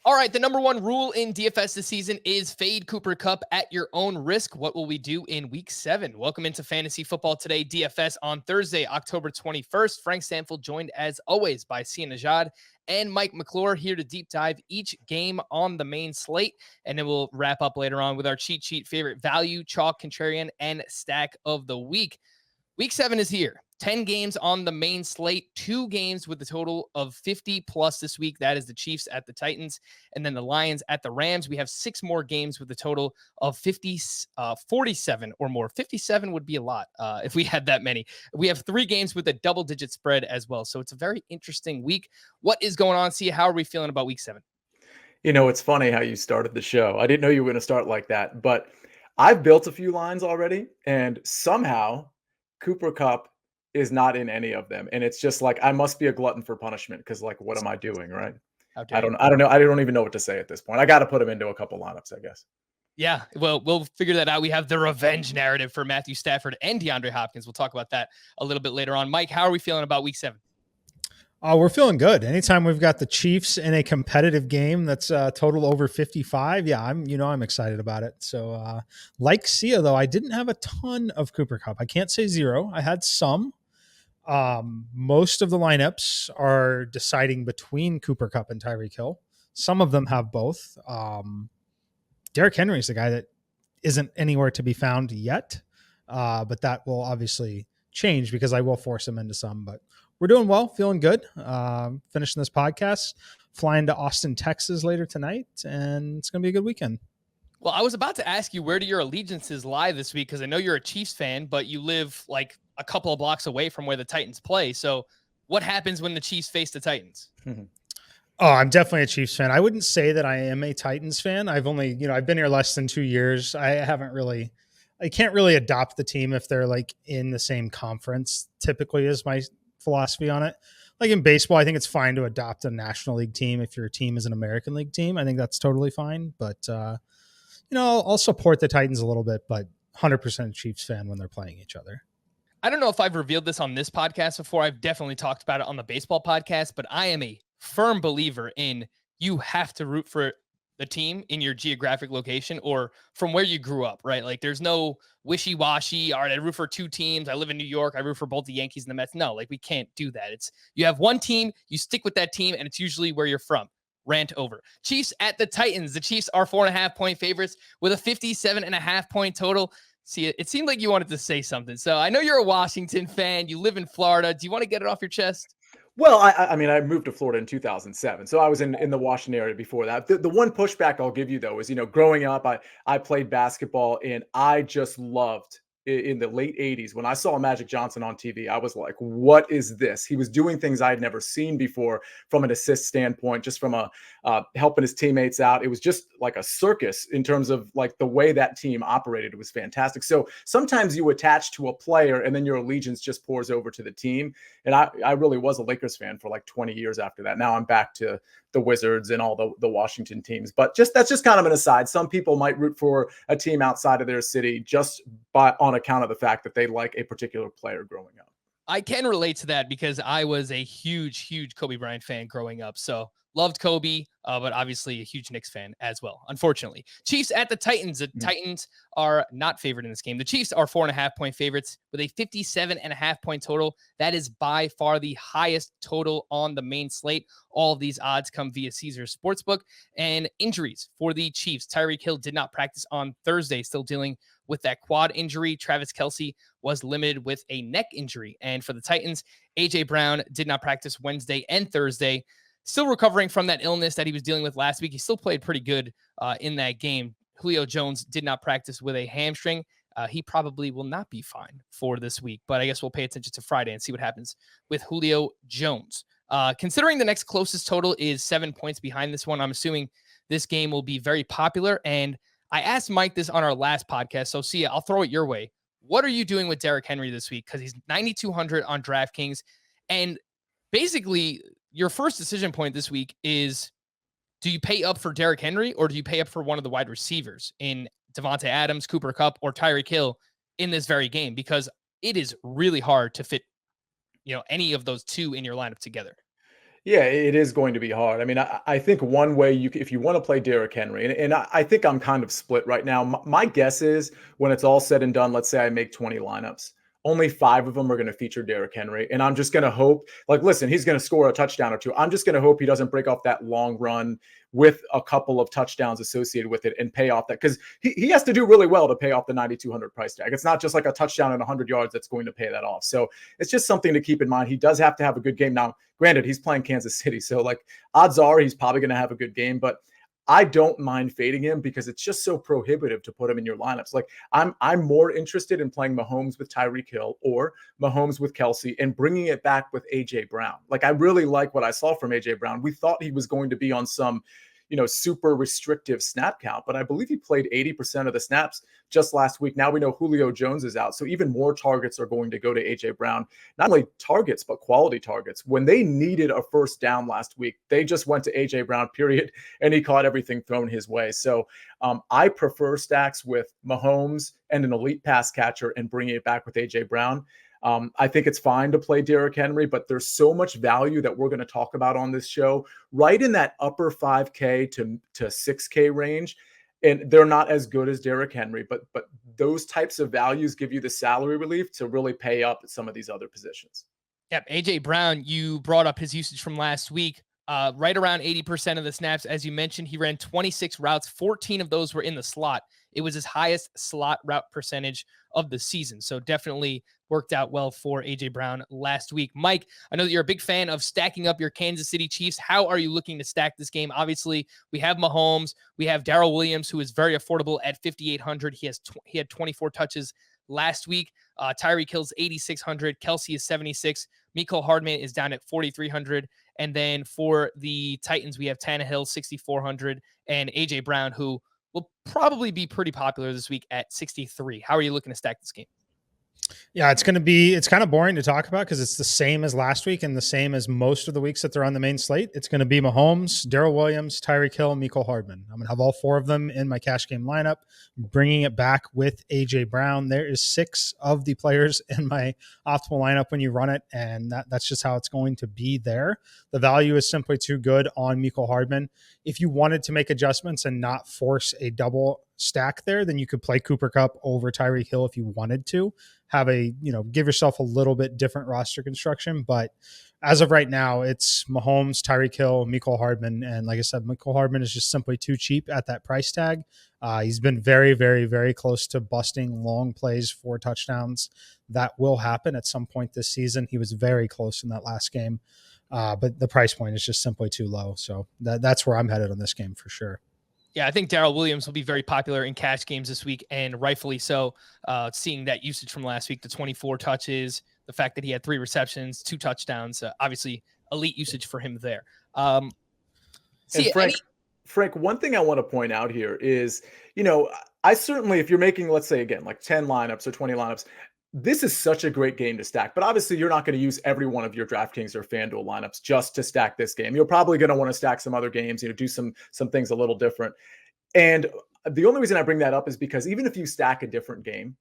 All right, the number one rule in DFS this season is fade Cooper Kupp at your own risk. What will we do in week 7? Welcome into Fantasy Football Today DFS on Thursday, October 21st. Frank Stanfield joined as always by Sia Najad and Mike McClure here to deep dive each game on the main slate. And then we'll wrap up later on with our cheat sheet favorite value, chalk, contrarian, and stack of the week. Week 7 is here. 10 games on the main slate, 2 games with a total of 50 plus this week. That is the Chiefs at the Titans, and then the Lions at the Rams. We have 6 more games with a total of 47 or more. 57 would be a lot if we had that many. We have 3 games with a double-digit spread as well. So it's a very interesting week. What is going on, Sia? How are we feeling about week 7? You know, it's funny how you started the show. I didn't know you were going to start like that, but I've built a few lines already, and somehow Cooper Kupp is not in any of them. And it's just like, I must be a glutton for punishment because, like, what am I doing, right? I don't know. I don't even know what to say at this point. I got to put him into a couple lineups, I guess. Yeah, well, we'll figure that out. We have the revenge narrative for Matthew Stafford and DeAndre Hopkins. We'll talk about that a little bit later on. Mike, how are we feeling about week 7? We're feeling good. Anytime we've got the Chiefs in a competitive game that's total over 55, yeah, I'm excited about it. So, like Sia, though, I didn't have a ton of Cooper Kupp. I can't say zero. I had some. Most of the lineups are deciding between Cooper Kupp and Tyreek Hill. Some of them have both. Derrick Henry is the guy that isn't anywhere to be found yet, but that will obviously change because I will force him into some. But we're doing well, feeling good. Finishing this podcast, flying to Austin, Texas later tonight, and it's going to be a good weekend. Well, I was about to ask you, where do your allegiances lie this week? Because I know you're a Chiefs fan, but you live like a couple of blocks away from where the Titans play. So what happens when the Chiefs face the Titans? Oh, I'm definitely a Chiefs fan. I wouldn't say that I am a Titans fan. I've been here less than 2 years. I can't really adopt the team if they're like in the same conference, typically is my philosophy on it. Like in baseball, I think it's fine to adopt a National League team if your team is an American League team. I think that's totally fine. But, I'll support the Titans a little bit, but 100% Chiefs fan when they're playing each other. I don't know if I've revealed this on this podcast before. I've definitely talked about it on the baseball podcast, but I am a firm believer in you have to root for the team in your geographic location or from where you grew up, right? Like there's no wishy-washy. All right, I root for 2 teams. I live in New York. I root for both the Yankees and the Mets. No, like we can't do that. You have one team, you stick with that team, and it's usually where you're from. Rant over. Chiefs at the Titans. The Chiefs are 4.5-point favorites with a 57.5-point total. See, it seemed like you wanted to say something. So I know you're a Washington fan. You live in Florida. Do you want to get it off your chest? Well, I mean, I moved to Florida in 2007, so I was in the Washington area before that. The one pushback I'll give you, though, is, growing up, I played basketball, and I just loved in the late 80s when I saw Magic Johnson on TV. I was like, what is this? He was doing things I had never seen before from an assist standpoint, just from a helping his teammates out. It was just like a circus in terms of like the way that team operated. It was fantastic. So sometimes you attach to a player and then your allegiance just pours over to the team. And I really was a Lakers fan for like 20 years after that. Now I'm back to the Wizards and all the Washington teams. But that's just kind of an aside. Some people might root for a team outside of their city just on account of the fact that they like a particular player growing up. I can relate to that because I was a huge Kobe Bryant fan growing up. So loved Kobe, but obviously a huge Knicks fan as well, unfortunately. Chiefs at the Titans. The Titans are not favored in this game. The Chiefs are 4.5-point favorites with a 57.5-point total. That is by far the highest total on the main slate. All of these odds come via Caesars Sportsbook. And injuries for the Chiefs. Tyreek Hill did not practice on Thursday, still dealing with that quad injury. Travis Kelce was limited with a neck injury. And for the Titans, A.J. Brown did not practice Wednesday and Thursday. Still recovering from that illness that he was dealing with last week. He still played pretty good in that game. Julio Jones did not practice with a hamstring. He probably will not be fine for this week, but I guess we'll pay attention to Friday and see what happens with Julio Jones. Considering the next closest total is 7 points behind this one, I'm assuming this game will be very popular. And I asked Mike this on our last podcast, so Sia, I'll throw it your way. What are you doing with Derrick Henry this week? Because he's 9,200 on DraftKings. And basically, your first decision point this week is, do you pay up for Derrick Henry or do you pay up for one of the wide receivers in Devontae Adams, Cooper Kupp, or Tyreek Hill in this very game? Because it is really hard to fit, any of those two in your lineup together. Yeah, it is going to be hard. I mean, I think one way if you want to play Derrick Henry, and I think I'm kind of split right now. My guess is when it's all said and done, let's say I make 20 lineups, only 5 of them are going to feature Derrick Henry. And I'm just going to hope, like, listen, he's going to score a touchdown or two. I'm just going to hope he doesn't break off that long run with a couple of touchdowns associated with it and pay off that, because he has to do really well to pay off the 9,200 price tag. It's not just like a touchdown and 100 yards that's going to pay that off. So it's just something to keep in mind. He does have to have a good game. Now, granted, he's playing Kansas City, so like odds are he's probably going to have a good game, but I don't mind fading him because it's just so prohibitive to put him in your lineups. Like I'm more interested in playing Mahomes with Tyreek Hill or Mahomes with Kelsey and bringing it back with AJ Brown. Like I really like what I saw from AJ Brown. We thought he was going to be on some, super restrictive snap count, but I believe he played 80% of the snaps just last week. Now we know Julio Jones is out, so even more targets are going to go to AJ Brown. Not only targets, but quality targets. When they needed a first down last week, they just went to AJ Brown, period, and he caught everything thrown his way. So I prefer stacks with Mahomes and an elite pass catcher and bringing it back with AJ Brown. I think it's fine to play Derrick Henry, but there's so much value that we're going to talk about on this show, right in that upper 5K to 6K range. And they're not as good as Derrick Henry, but those types of values give you the salary relief to really pay up at some of these other positions. Yep. AJ Brown, you brought up his usage from last week. Right around 80% of the snaps. As you mentioned, he ran 26 routes. 14 of those were in the slot. It was his highest slot route percentage of the season. So definitely worked out well for AJ Brown last week. Mike, I know that you're a big fan of stacking up your Kansas City Chiefs. How are you looking to stack this game? Obviously, we have Mahomes. We have Darrell Williams, who is very affordable at 5,800. He had 24 touches last week. Tyreek Hill's 8,600. Kelsey is 76. Mecole Hardman is down at 4,300. And then for the Titans, we have Tannehill, 6,400, and AJ Brown, who will probably be pretty popular this week at 63. How are you looking to stack this game? Yeah, it's kind of boring to talk about because it's the same as last week and the same as most of the weeks that they're on the main slate. It's going to be Mahomes, Darrell Williams, Tyreek Hill, Mecole Hardman. I'm going to have all 4 of them in my cash game lineup, bringing it back with AJ Brown. There is 6 of the players in my optimal lineup when you run it, and that's just how it's going to be there. The value is simply too good on Mecole Hardman. If you wanted to make adjustments and not force a double stack there, then you could play Cooper Kupp over Tyreek Hill if you wanted to have give yourself a little bit different roster construction. But as of right now, it's Mahomes, Tyreek Hill, Mecole Hardman. And like I said, Mecole Hardman is just simply too cheap at that price tag. He's been very, very, very close to busting long plays for touchdowns. That will happen at some point this season. He was very close in that last game. But the price point is just simply too low. So that's where I'm headed on this game for sure. Yeah, I think Darrell Williams will be very popular in cash games this week, and rightfully so. Seeing that usage from last week, the 24 touches, the fact that he had 3 receptions, 2 touchdowns, obviously elite usage for him there. Frank, one thing I want to point out here is, I certainly, if you're making, let's say again, like 10 lineups or 20 lineups, this is such a great game to stack, but obviously you're not going to use every one of your DraftKings or FanDuel lineups just to stack this game. You're probably going to want to stack some other games, do some things a little different. And the only reason I bring that up is because even if you stack a different game,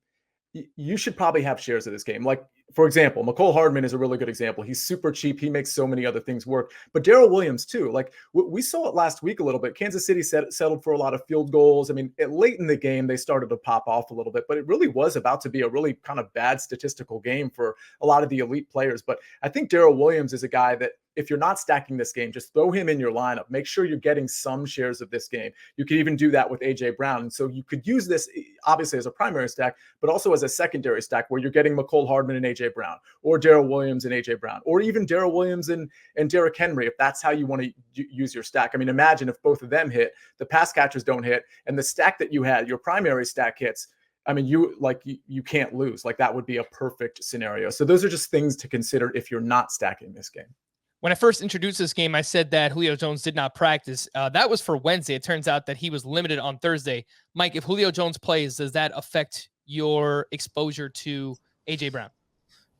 you should probably have shares of this game. Like, for example, Mecole Hardman is a really good example. He's super cheap. He makes so many other things work. But Darrell Williams, too. Like, we saw it last week a little bit. Kansas City settled for a lot of field goals. I mean, late in the game, they started to pop off a little bit. But it really was about to be a really kind of bad statistical game for a lot of the elite players. But I think Darrell Williams is a guy that, if you're not stacking this game, just throw him in your lineup. Make sure you're getting some shares of this game. You could even do that with AJ Brown. And so you could use this obviously as a primary stack, but also as a secondary stack where you're getting Mecole Hardman and AJ Brown, or Darrell Williams and AJ Brown, or even Darrell Williams and Derrick Henry, if that's how you want to use your stack. I mean, imagine if both of them hit, the pass catchers don't hit, and the stack that you had, your primary stack hits. I mean, you can't lose. Like, that would be a perfect scenario. So those are just things to consider if you're not stacking this game. When I first introduced this game, I said that Julio Jones did not practice. That was for Wednesday. It turns out that he was limited on Thursday. Mike, if Julio Jones plays, does that affect your exposure to AJ Brown?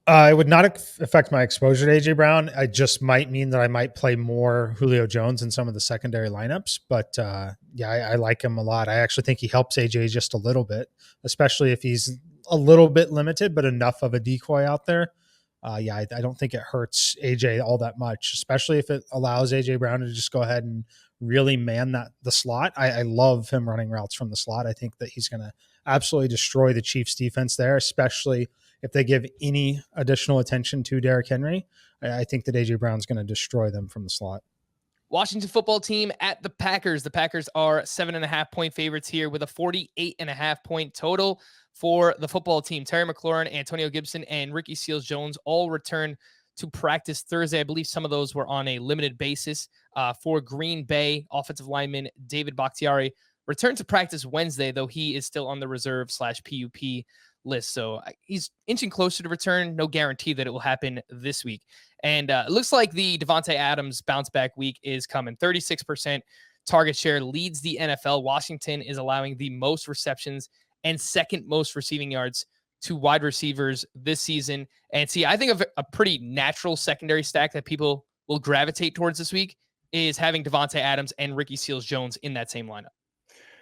It would not affect my exposure to AJ Brown. I just might mean that I might play more Julio Jones in some of the secondary lineups. But I like him a lot. I actually think he helps AJ just a little bit, especially if he's a little bit limited, but enough of a decoy out there. I don't think it hurts AJ all that much, especially if it allows AJ Brown to just go ahead and really man the slot. I love him running routes from the slot. I think that he's going to absolutely destroy the Chiefs defense there, especially if they give any additional attention to Derrick Henry. I think that AJ Brown's going to destroy them from the slot. Washington football team at the Packers. The Packers are 7.5-point favorites here with a 48.5-point total for the football team. Terry McLaurin, Antonio Gibson, and Ricky Seals-Jones all return to practice Thursday. I believe some of those were on a limited basis. For Green Bay, offensive lineman David Bakhtiari returned to practice Wednesday, though he is still on the reserve/PUP list. So he's inching closer to return. No guarantee that it will happen this week. And it looks like the Davante Adams bounce back week is coming. 36% target share leads the NFL. Washington is allowing the most receptions and second most receiving yards to wide receivers this season. And see, I think of a pretty natural secondary stack that people will gravitate towards this week is having Davante Adams and Ricky Seals-Jones in that same lineup.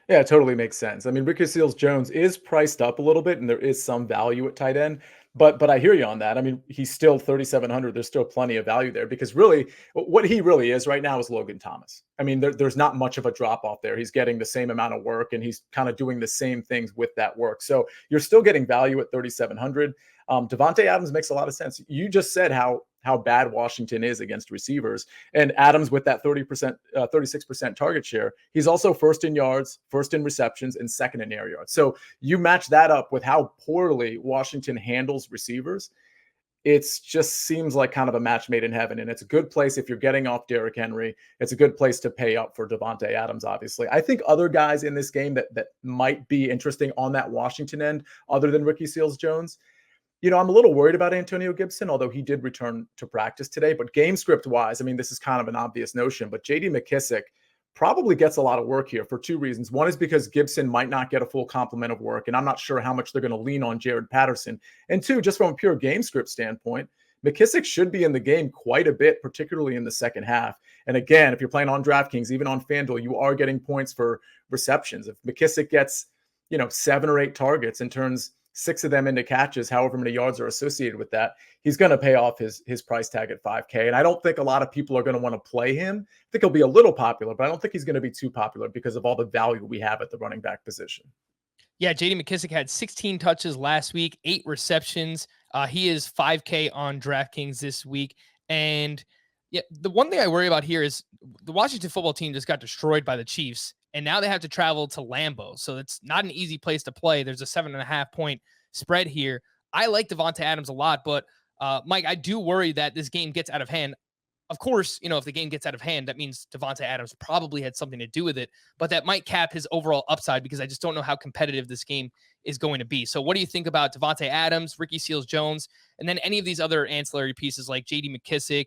Yeah, it totally makes sense. I mean, Ricky Seals-Jones is priced up a little bit, and there is some value at tight end. But I hear you on that. I mean, he's still 3,700. There's still plenty of value there because really what he really is right now is Logan Thomas. I mean, there's not much of a drop off there. He's getting the same amount of work and he's kind of doing the same things with that work. So you're still getting value at 3,700. Davante Adams makes a lot of sense. You just said how bad Washington is against receivers, and Adams with that 36% target share, he's also first in yards, first in receptions, and second in air yards. So you match that up with how poorly Washington handles receivers. It just seems like kind of a match made in heaven, and it's a good place if you're getting off Derrick Henry. It's a good place to pay up for Davante Adams, obviously. I think other guys in this game that might be interesting on that Washington end, other than Ricky Seals-Jones, I'm a little worried about Antonio Gibson, although he did return to practice today. But game script wise, I mean, this is kind of an obvious notion, but J.D. McKissic probably gets a lot of work here for two reasons. One is because Gibson might not get a full complement of work, and I'm not sure how much they're going to lean on Jared Patterson. And two, just from a pure game script standpoint, McKissic should be in the game quite a bit, particularly in the second half. And again, if you're playing on DraftKings, even on FanDuel, you are getting points for receptions. If McKissic gets, 7 or 8 targets and turns 6 of them into catches, however many yards are associated with that, he's going to pay off his price tag at $5K. And I don't think a lot of people are going to want to play him. I think he'll be a little popular, but I don't think he's going to be too popular because of all the value we have at the running back position. Yeah, J.D. McKissic had 16 touches last week, 8 receptions. He is $5K on DraftKings this week. And yeah, the one thing I worry about here is the Washington football team just got destroyed by the Chiefs, and now they have to travel to Lambeau. So it's not an easy place to play. There's a 7.5-point spread here. I like Davante Adams a lot, but Mike, I do worry that this game gets out of hand. Of course, if the game gets out of hand, that means Davante Adams probably had something to do with it, but that might cap his overall upside because I just don't know how competitive this game is going to be. So what do you think about Davante Adams, Ricky Seals-Jones, and then any of these other ancillary pieces like J.D. McKissic?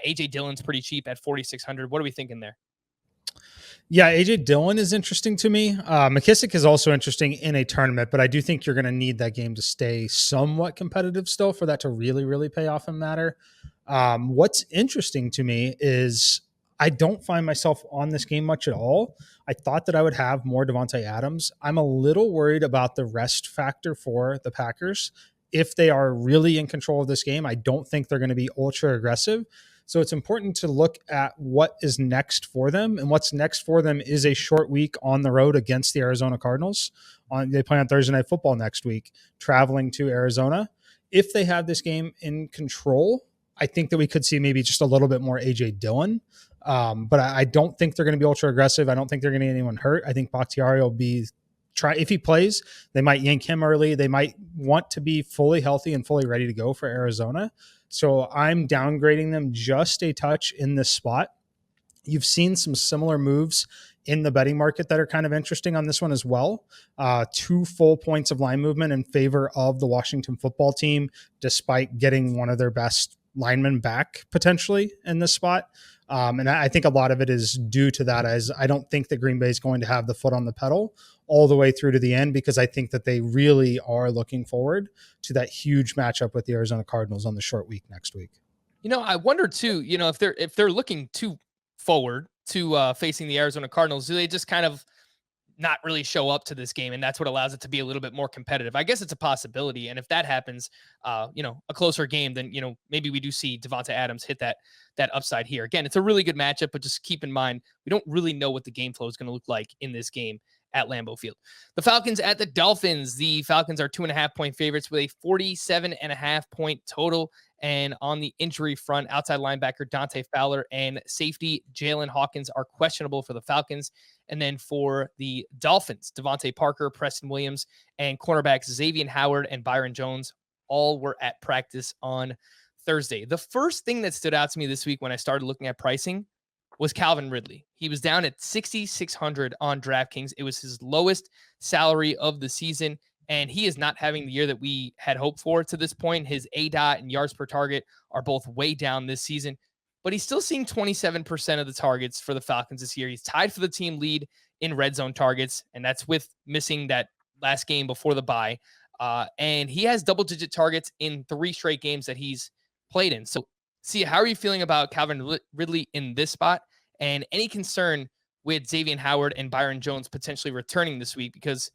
A.J. Dillon's pretty cheap at 4,600. What are we thinking there? Yeah, A.J. Dillon is interesting to me. McKissic is also interesting in a tournament, but I do think you're going to need that game to stay somewhat competitive still for that to really, really pay off and matter. What's interesting to me is I don't find myself on this game much at all. I thought that I would have more Davante Adams. I'm a little worried about the rest factor for the Packers. If they are really in control of this game, I don't think they're going to be ultra aggressive. So it's important to look at what is next for them. And what's next for them is a short week on the road against the Arizona Cardinals. They play on Thursday Night Football next week, traveling to Arizona. If they have this game in control, I think that we could see maybe just a little bit more A.J. Dillon. But I don't think they're going to be ultra aggressive. I don't think they're going to get anyone hurt. I think Bakhtiari will if he plays, they might yank him early. They might want to be fully healthy and fully ready to go for Arizona. So I'm downgrading them just a touch in this spot. You've seen some similar moves in the betting market that are kind of interesting on this one as well. 2 full points of line movement in favor of the Washington football team, despite getting one of their best linemen back potentially in this spot. And I think a lot of it is due to that, as I don't think that Green Bay is going to have the foot on the pedal all the way through to the end, because I think that they really are looking forward to that huge matchup with the Arizona Cardinals on the short week next week. I wonder too, if they're looking too forward to facing the Arizona Cardinals, do they just kind of not really show up to this game, and that's what allows it to be a little bit more competitive. I guess it's a possibility, and if that happens, a closer game, then maybe we do see Devonta Adams hit that upside here. Again, it's a really good matchup, but just keep in mind we don't really know what the game flow is going to look like in this game at Lambeau Field. The Falcons at the Dolphins. The Falcons are 2.5-point favorites with a 47.5-point total. And on the injury front, outside linebacker Dante Fowler and safety Jalen Hawkins are questionable for the Falcons. And then for the Dolphins, Devontae Parker, Preston Williams, and cornerbacks Xavier Howard and Byron Jones all were at practice on Thursday. The first thing that stood out to me this week when I started looking at pricing was Calvin Ridley. He was down at 6,600 on DraftKings. It was his lowest salary of the season, and he is not having the year that we had hoped for to this point. His ADOT and yards per target are both way down this season, but he's still seeing 27% of the targets for the Falcons this year. He's tied for the team lead in red zone targets, and that's with missing that last game before the bye. And he has double-digit targets in 3 straight games that he's played in. So, see, how are you feeling about Calvin Ridley in this spot? And any concern with Xavier Howard and Byron Jones potentially returning this week? Because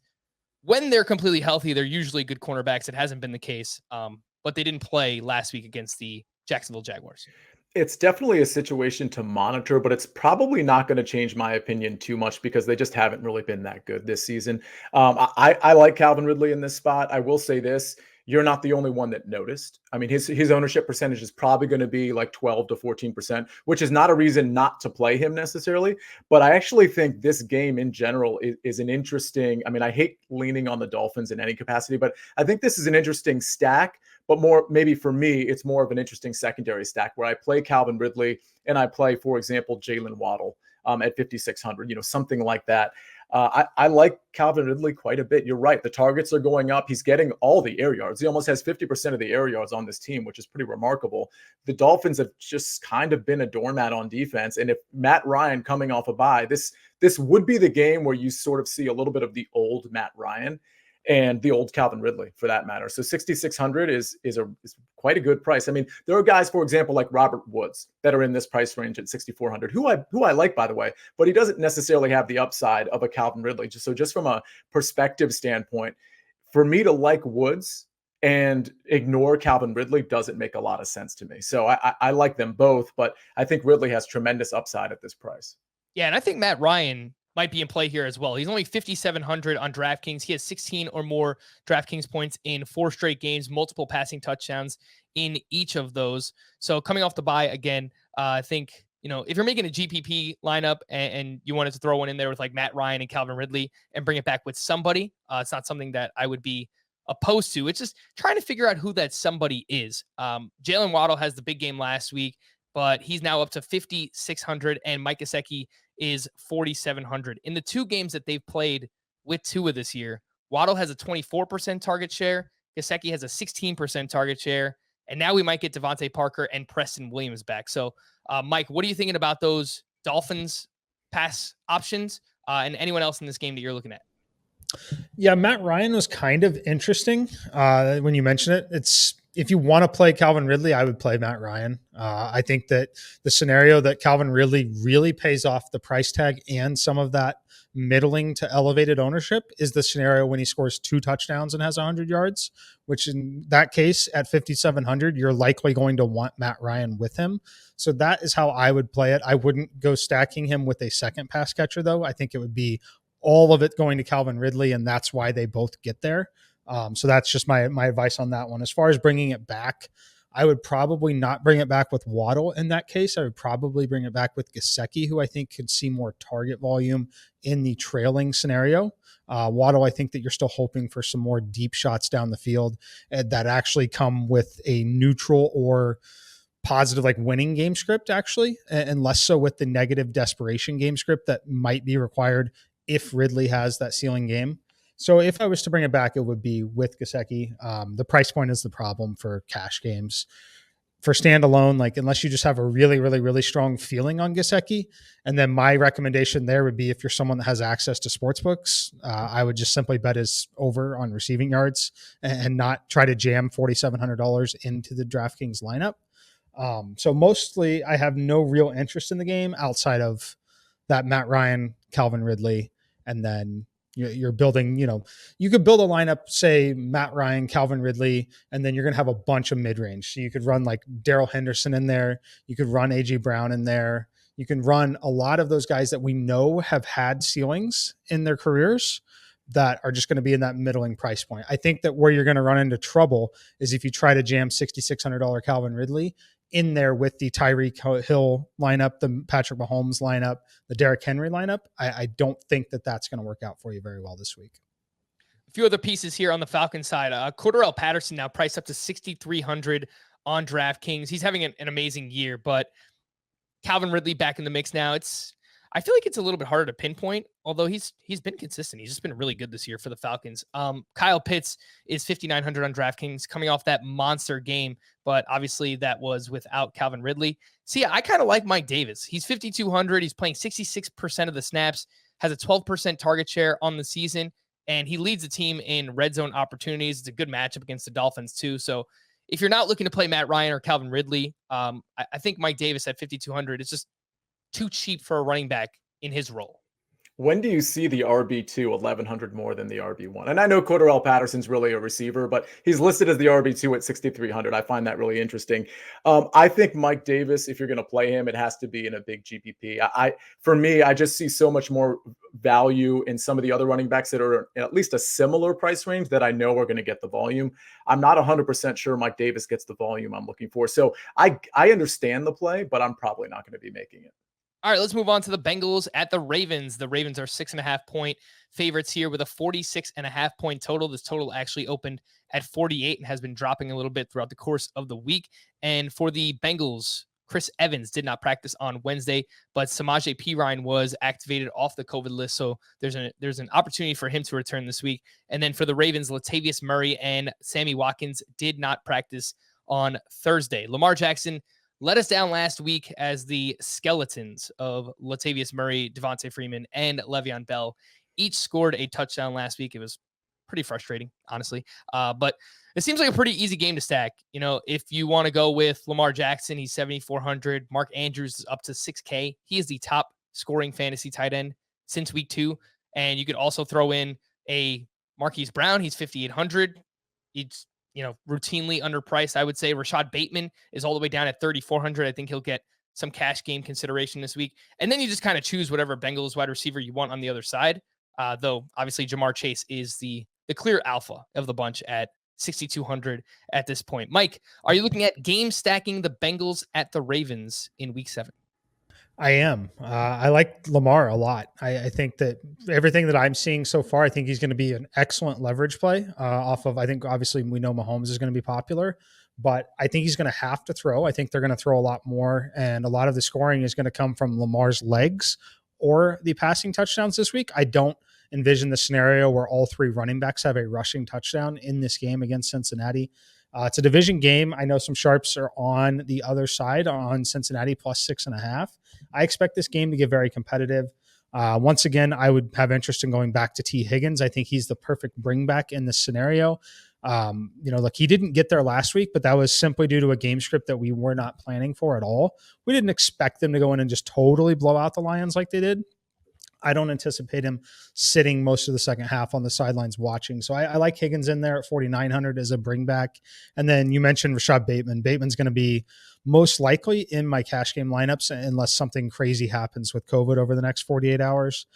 when they're completely healthy, they're usually good cornerbacks. It hasn't been the case, but they didn't play last week against the Jacksonville Jaguars. It's definitely a situation to monitor, but it's probably not going to change my opinion too much because they just haven't really been that good this season. I like Calvin Ridley in this spot. I will say this. You're not the only one that noticed. I mean, his ownership percentage is probably going to be like 12 to 14%, which is not a reason not to play him necessarily. But I actually think this game in general is an interesting, I mean, I hate leaning on the Dolphins in any capacity, but I think this is an interesting stack. But more, maybe for me, it's more of an interesting secondary stack where I play Calvin Ridley and I play, for example, Jalen Waddle at 5,600, something like that. I like Calvin Ridley quite a bit. You're right. The targets are going up. He's getting all the air yards. He almost has 50% of the air yards on this team, which is pretty remarkable. The Dolphins have just kind of been a doormat on defense. And if Matt Ryan coming off a bye, this would be the game where you sort of see a little bit of the old Matt Ryan and the old Calvin Ridley for that matter. So 6,600 is quite a good price. I mean, there are guys, for example, like Robert Woods that are in this price range at 6,400, who I like, by the way, but he doesn't necessarily have the upside of a Calvin Ridley. So just from a perspective standpoint, for me to like Woods and ignore Calvin Ridley doesn't make a lot of sense to me. So I like them both, but I think Ridley has tremendous upside at this price. Yeah, and I think Matt Ryan might be in play here as well. He's only 5,700 on DraftKings. He has 16 or more DraftKings points in 4 straight games, multiple passing touchdowns in each of those. So coming off the bye again, I think, if you're making a GPP lineup and you wanted to throw one in there with like Matt Ryan and Calvin Ridley and bring it back with somebody, it's not something that I would be opposed to. It's just trying to figure out who that somebody is. Jalen Waddle has the big game last week, but he's now up to 5,600, and Mike Gesicki is 4,700. In the 2 games that they've played with Tua this year, Waddle has a 24% target share, Gesicki has a 16% target share, and now we might get Devontae Parker and Preston Williams back. So, Mike, what are you thinking about those Dolphins pass options and anyone else in this game that you're looking at? Yeah, Matt Ryan was kind of interesting when you mention it. It's if you want to play Calvin Ridley, I would play Matt Ryan. I think that the scenario that Calvin Ridley really pays off the price tag and some of that middling to elevated ownership is the scenario when he scores 2 touchdowns and has 100 yards, which in that case at 5,700, you're likely going to want Matt Ryan with him. So that is how I would play it. I wouldn't go stacking him with a second pass catcher, though. I think it would be all of it going to Calvin Ridley, and that's why they both get there. So that's just my advice on that one. As far as bringing it back, I would probably not bring it back with Waddle in that case. I would probably bring it back with Gesicki, who I think could see more target volume in the trailing scenario. Waddle, I think that you're still hoping for some more deep shots down the field that actually come with a neutral or positive, like winning game script, actually, and less so with the negative desperation game script that might be required if Ridley has that ceiling game. So if I was to bring it back, it would be with Gesicki. The price point is the problem for cash games. For standalone, like unless you just have a really, really, really strong feeling on Gesicki, and then my recommendation there would be if you're someone that has access to sports books, I would just simply bet his over on receiving yards and not try to jam $4,700 into the DraftKings lineup. So mostly I have no real interest in the game outside of that Matt Ryan, Calvin Ridley. And then you're building, you could build a lineup, say Matt Ryan, Calvin Ridley, and then you're going to have a bunch of mid-range. So you could run like Darrell Henderson in there. You could run A.J. Brown in there. You can run a lot of those guys that we know have had ceilings in their careers that are just going to be in that middling price point. I think that where you're going to run into trouble is if you try to jam $6,600 Calvin Ridley in there with the Tyreek Hill lineup, the Patrick Mahomes lineup, the Derrick Henry lineup. I don't think that that's going to work out for you very well this week. A few other pieces here on the Falcons side. Cordarrelle Patterson now priced up to 6,300 on DraftKings. He's having an amazing year, but Calvin Ridley back in the mix now. I feel like it's a little bit harder to pinpoint, although he's been consistent. He's just been really good this year for the Falcons. Kyle Pitts is 5,900 on DraftKings coming off that monster game, but obviously that was without Calvin Ridley. See, I kind of like Mike Davis. He's 5,200. He's playing 66% of the snaps, has a 12% target share on the season, and he leads the team in red zone opportunities. It's a good matchup against the Dolphins too. So if you're not looking to play Matt Ryan or Calvin Ridley, I think Mike Davis at 5,200 is just too cheap for a running back in his role. When do you see the RB2 1,100 more than the RB1? And I know Cordarrelle Patterson's really a receiver, but he's listed as the RB2 at 6,300. I find that really interesting. I think Mike Davis, if you're going to play him, it has to be in a big GPP. For me, I just see so much more value in some of the other running backs that are in at least a similar price range that I know are going to get the volume. I'm not 100% sure Mike Davis gets the volume I'm looking for. So I understand the play, but I'm probably not going to be making it. All right, let's move on to the Bengals at the Ravens. The Ravens are 6.5-point favorites here with a 46.5-point total. This total actually opened at 48 and has been dropping a little bit throughout the course of the week. And for the Bengals, Chris Evans did not practice on Wednesday, but Samaje Perine was activated off the COVID list. So there's an opportunity for him to return this week. And then for the Ravens, Latavius Murray and Sammy Watkins did not practice on Thursday. Lamar Jackson let us down last week as the skeletons of Latavius Murray, Devontae Freeman, and Le'Veon Bell each scored a touchdown last week. It was pretty frustrating, honestly. But it seems like a pretty easy game to stack. If you want to go with Lamar Jackson, he's 7,400. Mark Andrews is up to 6K. He is the top scoring fantasy tight end since week 2. And you could also throw in a Marquise Brown. He's 5,800. He's routinely underpriced. I would say Rashad Bateman is all the way down at 3,400. I think he'll get some cash game consideration this week. And then you just kind of choose whatever Bengals wide receiver you want on the other side. Though obviously Jamar Chase is the clear alpha of the bunch at 6,200 at this point. Mike, are you looking at game stacking the Bengals at the Ravens in week 7? I am. I like Lamar a lot. I think that everything that I'm seeing so far, I think he's going to be an excellent leverage play off of, I think obviously we know Mahomes is going to be popular, but I think he's going to have to throw. I think they're going to throw a lot more, and a lot of the scoring is going to come from Lamar's legs or the passing touchdowns this week. I don't envision the scenario where all 3 running backs have a rushing touchdown in this game against Cincinnati. It's a division game. I know some sharps are on the other side on Cincinnati plus 6.5. I expect this game to get very competitive. Once again, I would have interest in going back to T. Higgins. I think he's the perfect bring back in this scenario. Look, he didn't get there last week, but that was simply due to a game script that we were not planning for at all. We didn't expect them to go in and just totally blow out the Lions like they did. I don't anticipate him sitting most of the second half on the sidelines watching. So I like Higgins in there at 4,900 as a bring back. And then you mentioned Rashad Bateman. Bateman's going to be most likely in my cash game lineups unless something crazy happens with COVID over the next 48 hours.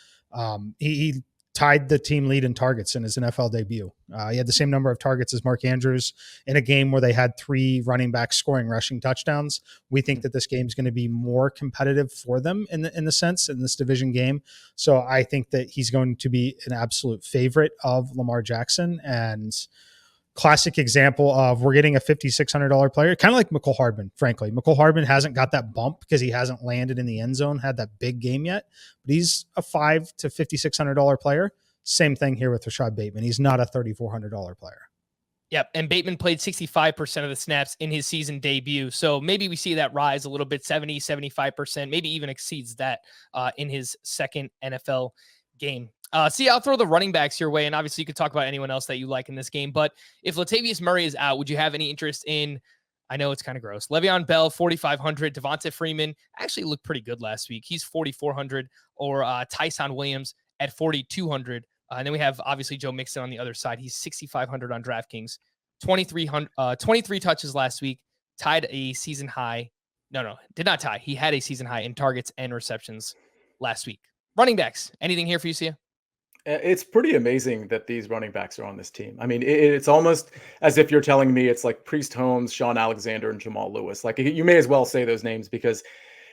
He tied the team lead in targets in his NFL debut. He had the same number of targets as Mark Andrews in a game where they had 3 running backs scoring rushing touchdowns. We think that this game is going to be more competitive for them in this division game. So I think that he's going to be an absolute favorite of Lamar Jackson, and classic example of we're getting a $5,600 player, kind of like Mecole Hardman, frankly. Mecole Hardman hasn't got that bump because he hasn't landed in the end zone, had that big game yet, but he's a $5,000 to $5,600 player. Same thing here with Rashad Bateman. He's not a $3,400 player. Yep, and Bateman played 65% of the snaps in his season debut, so maybe we see that rise a little bit, 70, 75%, maybe even exceeds that in his second NFL game. I'll throw the running backs your way, and obviously you could talk about anyone else that you like in this game, but if Latavius Murray is out, would you have any interest in, I know it's kind of gross, Le'Veon Bell, 4,500, Devonta Freeman actually looked pretty good last week. He's 4,400, or Tyson Williams at 4,200. And then we have obviously Joe Mixon on the other side. He's 6,500 on DraftKings, 23 touches last week, tied a season high. No, did not tie. He had a season high in targets and receptions last week. Running backs, anything here for you, Sia? It's pretty amazing that these running backs are on this team. I mean, it's almost as if you're telling me it's like Priest Holmes, Sean Alexander, and Jamal Lewis. Like, you may as well say those names because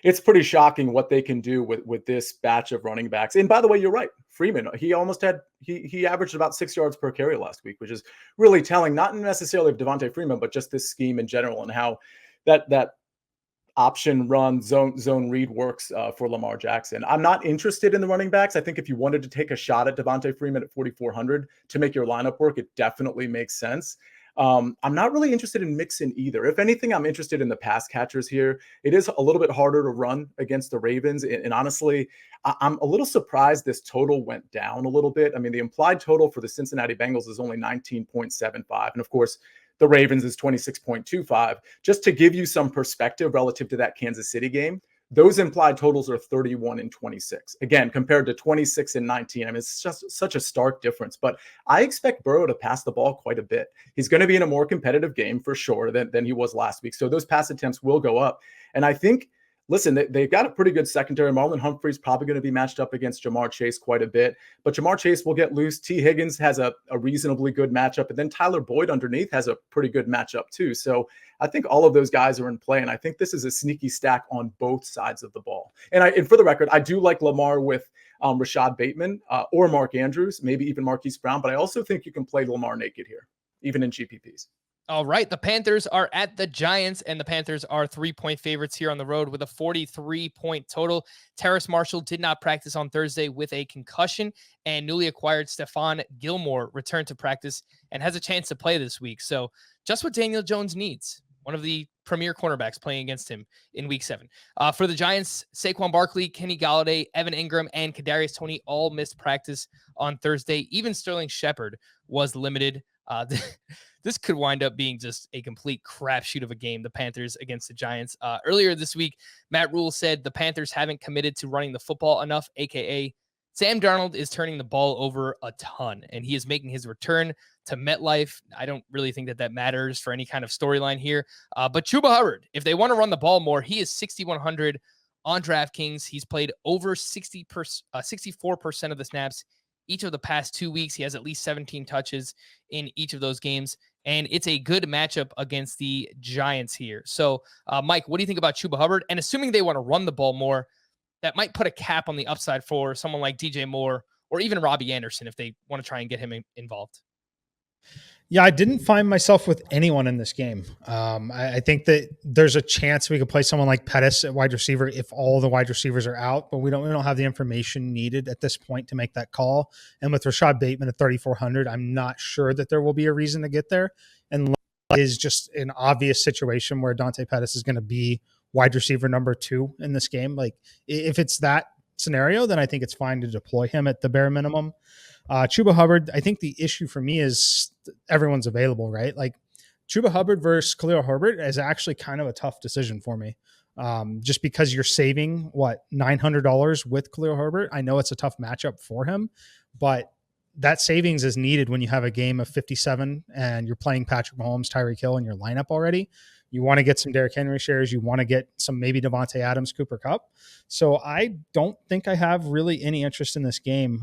it's pretty shocking what they can do with this batch of running backs. And by the way, you're right. Freeman, he averaged about 6 yards per carry last week, which is really telling, not necessarily of Devontae Freeman, but just this scheme in general and how that option run zone read works for Lamar Jackson. I'm not interested in the running backs. I think if you wanted to take a shot at Devontae Freeman at 4,400 to make your lineup work, it definitely makes sense. I'm not really interested in Mixon either. If anything, I'm interested in the pass catchers here. It is a little bit harder to run against the Ravens. And honestly, I'm a little surprised this total went down a little bit. I mean, the implied total for the Cincinnati Bengals is only 19.75. And of course, the Ravens is 26.25. Just to give you some perspective relative to that Kansas City game, those implied totals are 31 and 26. Again, compared to 26 and 19. I mean, it's just such a stark difference. But I expect Burrow to pass the ball quite a bit. He's going to be in a more competitive game for sure than he was last week. So those pass attempts will go up. And I think, listen, they've got a pretty good secondary. Marlon Humphrey's probably going to be matched up against Jamar Chase quite a bit, but Jamar Chase will get loose. T. Higgins has a reasonably good matchup, and then Tyler Boyd underneath has a pretty good matchup too. So I think all of those guys are in play, and I think this is a sneaky stack on both sides of the ball. And for the record, I do like Lamar with Rashad Bateman or Mark Andrews, maybe even Marquise Brown, but I also think you can play Lamar naked here, even in GPPs. All right, the Panthers are at the Giants, and the Panthers are 3-point favorites here on the road with a 43-point total. Terrace Marshall did not practice on Thursday with a concussion, and newly acquired Stephon Gilmore returned to practice and has a chance to play this week. So just what Daniel Jones needs, one of the premier cornerbacks playing against him in Week 7. For the Giants, Saquon Barkley, Kenny Galladay, Evan Ingram, and Kadarius Toney all missed practice on Thursday. Even Sterling Shepard was limited. This could wind up being just a complete crapshoot of a game, the Panthers against the Giants. Earlier this week, Matt Rule said the Panthers haven't committed to running the football enough, a.k.a. Sam Darnold is turning the ball over a ton, and he is making his return to MetLife. I don't really think that matters for any kind of storyline here. But Chuba Hubbard, if they want to run the ball more, he is 6,100 on DraftKings. He's played over 64% of the snaps each of the past 2 weeks. He has at least 17 touches in each of those games, and it's a good matchup against the Giants here. So, Mike, what do you think about Chuba Hubbard? And assuming they want to run the ball more, that might put a cap on the upside for someone like DJ Moore or even Robbie Anderson if they want to try and get him involved. Yeah, I didn't find myself with anyone in this game. I think that there's a chance we could play someone like Pettis at wide receiver if all the wide receivers are out, but we don't have the information needed at this point to make that call. And with Rashad Bateman at 3,400, I'm not sure that there will be a reason to get there. And is just an obvious situation where Dante Pettis is going to be wide receiver number 2 in this game. Like, if it's that scenario, then I think it's fine to deploy him at the bare minimum. Chuba Hubbard, I think the issue for me is everyone's available, right? Like, Chuba Hubbard versus Khalil Herbert is actually kind of a tough decision for me. Just because you're saving $900 with Khalil Herbert. I know it's a tough matchup for him, but that savings is needed when you have a game of 57 and you're playing Patrick Mahomes, Tyreek Hill in your lineup already. You want to get some Derrick Henry shares. You want to get some maybe Devontae Adams, Cooper Kupp. So I don't think I have really any interest in this game.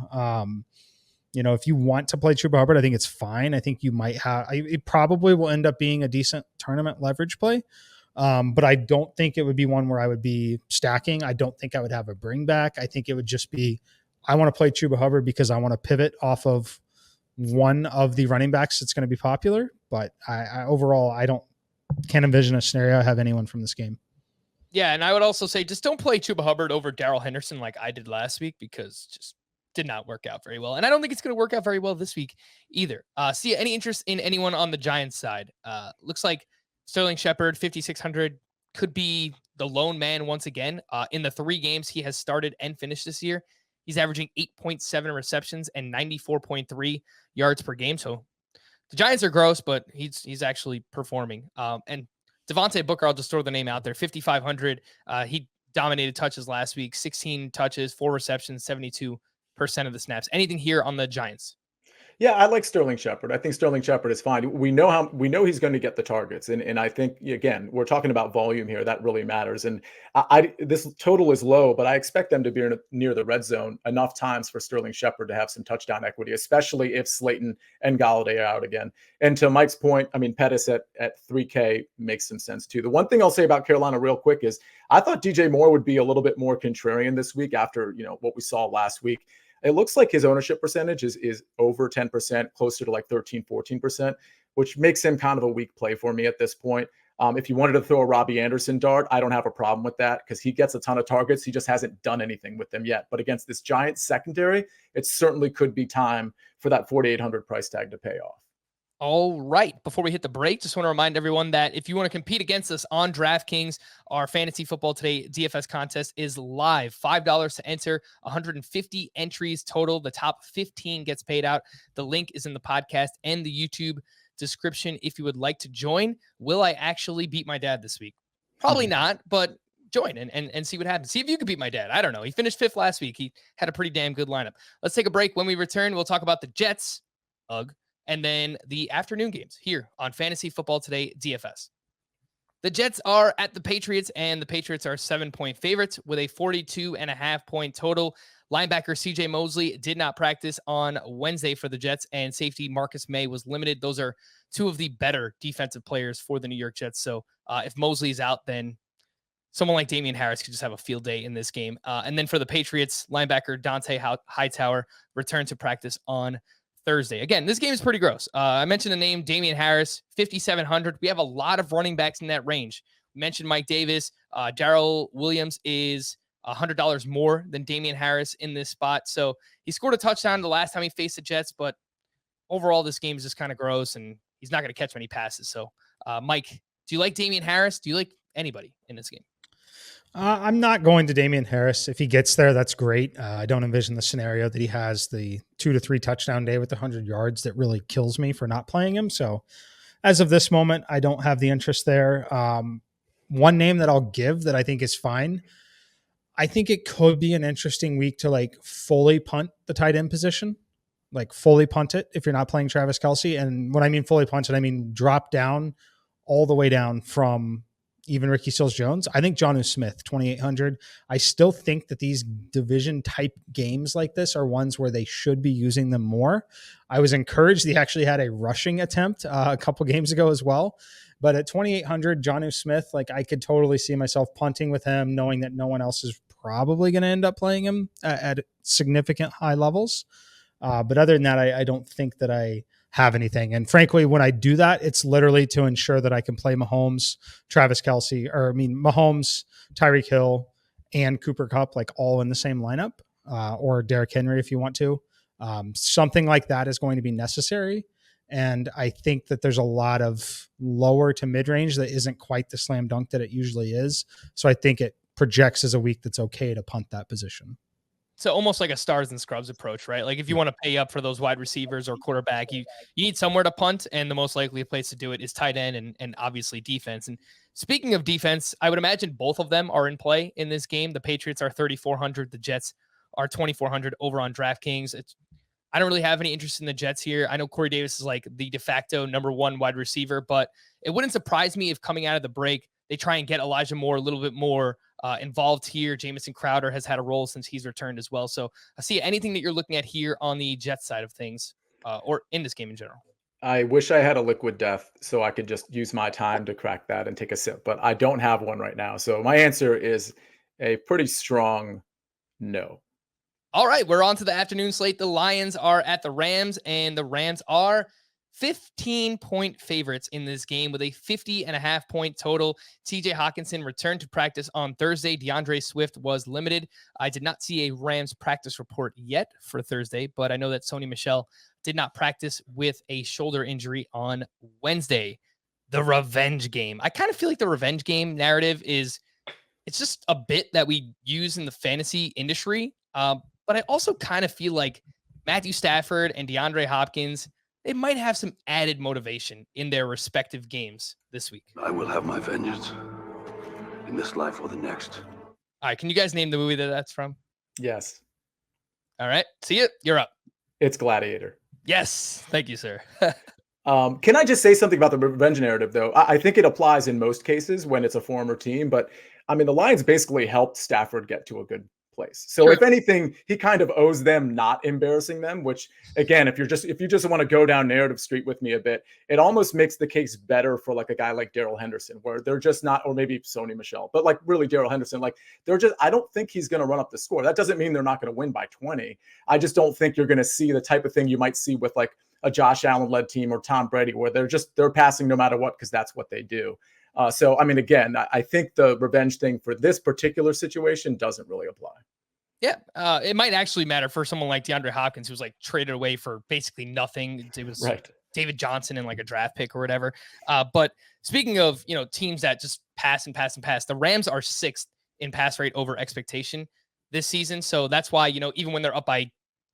If you want to play Chuba Hubbard, I think it's fine. I think you might have, it probably will end up being a decent tournament leverage play. But I don't think it would be one where I would be stacking. I don't think I would have a bring back. I think it would just be, I want to play Chuba Hubbard because I want to pivot off of one of the running backs that's going to be popular. But I overall, can't envision a scenario I have anyone from this game. Yeah, and I would also say just don't play Chuba Hubbard over Darrell Henderson like I did last week, because just did not work out very well. And I don't think it's going to work out very well this week either. See any interest in anyone on the Giants side? Looks like Sterling Shepard, 5,600, could be the lone man once again. In the 3 games he has started and finished this year, he's averaging 8.7 receptions and 94.3 yards per game. So the Giants are gross, but he's actually performing. And Devontae Booker, I'll just throw the name out there, 5,500. He dominated touches last week, 16 touches, 4 receptions, 72 of the snaps. Anything here on the Giants? Yeah, I like Sterling Shepard. I think Sterling Shepard is fine. We know he's going to get the targets, and I think again we're talking about volume here. That really matters. And this total is low, but I expect them to be near the red zone enough times for Sterling Shepard to have some touchdown equity, especially if Slayton and Galladay are out again. And to Mike's point, I mean Pettis at 3K makes some sense too. The one thing I'll say about Carolina real quick is I thought DJ Moore would be a little bit more contrarian this week after what we saw last week. It looks like his ownership percentage is over 10%, closer to like 13, 14%, which makes him kind of a weak play for me at this point. If you wanted to throw a Robbie Anderson dart, I don't have a problem with that because he gets a ton of targets. He just hasn't done anything with them yet. But against this Giants secondary, it certainly could be time for that 4,800 price tag to pay off. All right. Before we hit the break, just want to remind everyone that if you want to compete against us on DraftKings, our Fantasy Football Today DFS contest is live. $5 to enter, 150 entries total. The top 15 gets paid out. The link is in the podcast and the YouTube description if you would like to join. Will I actually beat my dad this week? Probably not, but join and see what happens. See if you can beat my dad. I don't know. He finished 5th last week. He had a pretty damn good lineup. Let's take a break. When we return, we'll talk about the Jets. And then the afternoon games here on Fantasy Football Today DFS. The Jets are at the Patriots, and the Patriots are 7-point favorites with a 42.5-point total. Linebacker CJ Mosley did not practice on Wednesday for the Jets, and safety Marcus May was limited. Those are two of the better defensive players for the New York Jets. So if Mosley is out, then someone like Damian Harris could just have a field day in this game. And then for the Patriots, linebacker Dante Hightower returned to practice on Thursday. Again, this game is pretty gross. I mentioned the name Damian Harris, 5,700. We have a lot of running backs in that range. We mentioned Mike Davis. Darrell Williams is $100 more than Damian Harris in this spot. So he scored a touchdown the last time he faced the Jets, but overall this game is just kind of gross and he's not going to catch many passes. So Mike, do you like Damian Harris? Do you like anybody in this game? I'm not going to Damian Harris. If he gets there, that's great. I don't envision the scenario that he has the 2 to 3 touchdown day with 100 yards that really kills me for not playing him. So as of this moment, I don't have the interest there. One name that I'll give that I think is fine. I think it could be an interesting week to like fully punt the tight end position, like fully punt it if you're not playing Travis Kelce. And when I mean fully punt it, I mean drop down all the way down from even Ricky Seals-Jones. I think Jonnu Smith, 2,800. I still think that these division type games like this are ones where they should be using them more. I was encouraged he actually had a rushing attempt a couple games ago as well. But at 2,800, Jonnu Smith, like I could totally see myself punting with him, knowing that no one else is probably going to end up playing him at significant high levels. But other than that, I don't think that I have anything. And frankly, when I do that, it's literally to ensure that I can play Mahomes, Mahomes, Tyreek Hill, and Cooper Kupp, like all in the same lineup, or Derrick Henry if you want to. Something like that is going to be necessary. And I think that there's a lot of lower to mid-range that isn't quite the slam dunk that it usually is. So I think it projects as a week that's okay to punt that position. So almost like a stars and scrubs approach, right? Like if you want to pay up for those wide receivers or quarterback, you need somewhere to punt, and the most likely place to do it is tight end and obviously defense. And speaking of defense, I would imagine both of them are in play in this game. The Patriots are 3,400. The Jets are 2,400 over on DraftKings. I don't really have any interest in the Jets here. I know Corey Davis is like the de facto number 1 wide receiver, but it wouldn't surprise me if coming out of the break, they try and get Elijah Moore a little bit more involved here. Jamison Crowder has had a role since he's returned as well. So I see anything that you're looking at here on the Jets side of things or in this game in general. I wish I had a liquid death so I could just use my time to crack that and take a sip, but I don't have one right now. So my answer is a pretty strong no. All right, we're on to the afternoon slate. The Lions are at the Rams, and the Rams are 15-point favorites in this game with a 50.5-point total. TJ Hawkinson returned to practice on Thursday. DeAndre Swift was limited. I did not see a Rams practice report yet for Thursday, but I know that Sony Michel did not practice with a shoulder injury on Wednesday. The revenge game. I kind of feel like the revenge game narrative it's just a bit that we use in the fantasy industry. But I also kind of feel like Matthew Stafford and DeAndre Hopkins, they might have some added motivation in their respective games this week. I will have my vengeance in this life or the next. All right, can you guys name the movie that's from? Yes. All right. See you. You're up. It's Gladiator. Yes. Thank you, sir. Can I just say something about the revenge narrative, though? I think it applies in most cases when it's a former team, but I mean, the Lions basically helped Stafford get to a good place. So True. if anything, he kind of owes them not embarrassing them, which again, if you just want to go down narrative street with me a bit, it almost makes the case better for like a guy like Darrell Henderson, where they're just not, or maybe Sony Michel, but like really Darrell Henderson, like I don't think he's going to run up the score. That doesn't mean they're not going to win by 20. I just don't think you're going to see the type of thing you might see with like a Josh Allen led team or Tom Brady, where they're passing no matter what, because that's what they do. So, I mean, again, I think the revenge thing for this particular situation doesn't really apply. Yeah, it might actually matter for someone like DeAndre Hopkins, who was like traded away for basically nothing. It was right. David Johnson in like a draft pick or whatever. But speaking of, teams that just pass and pass and pass, the Rams are 6th in pass rate over expectation this season. So that's why, even when they're up by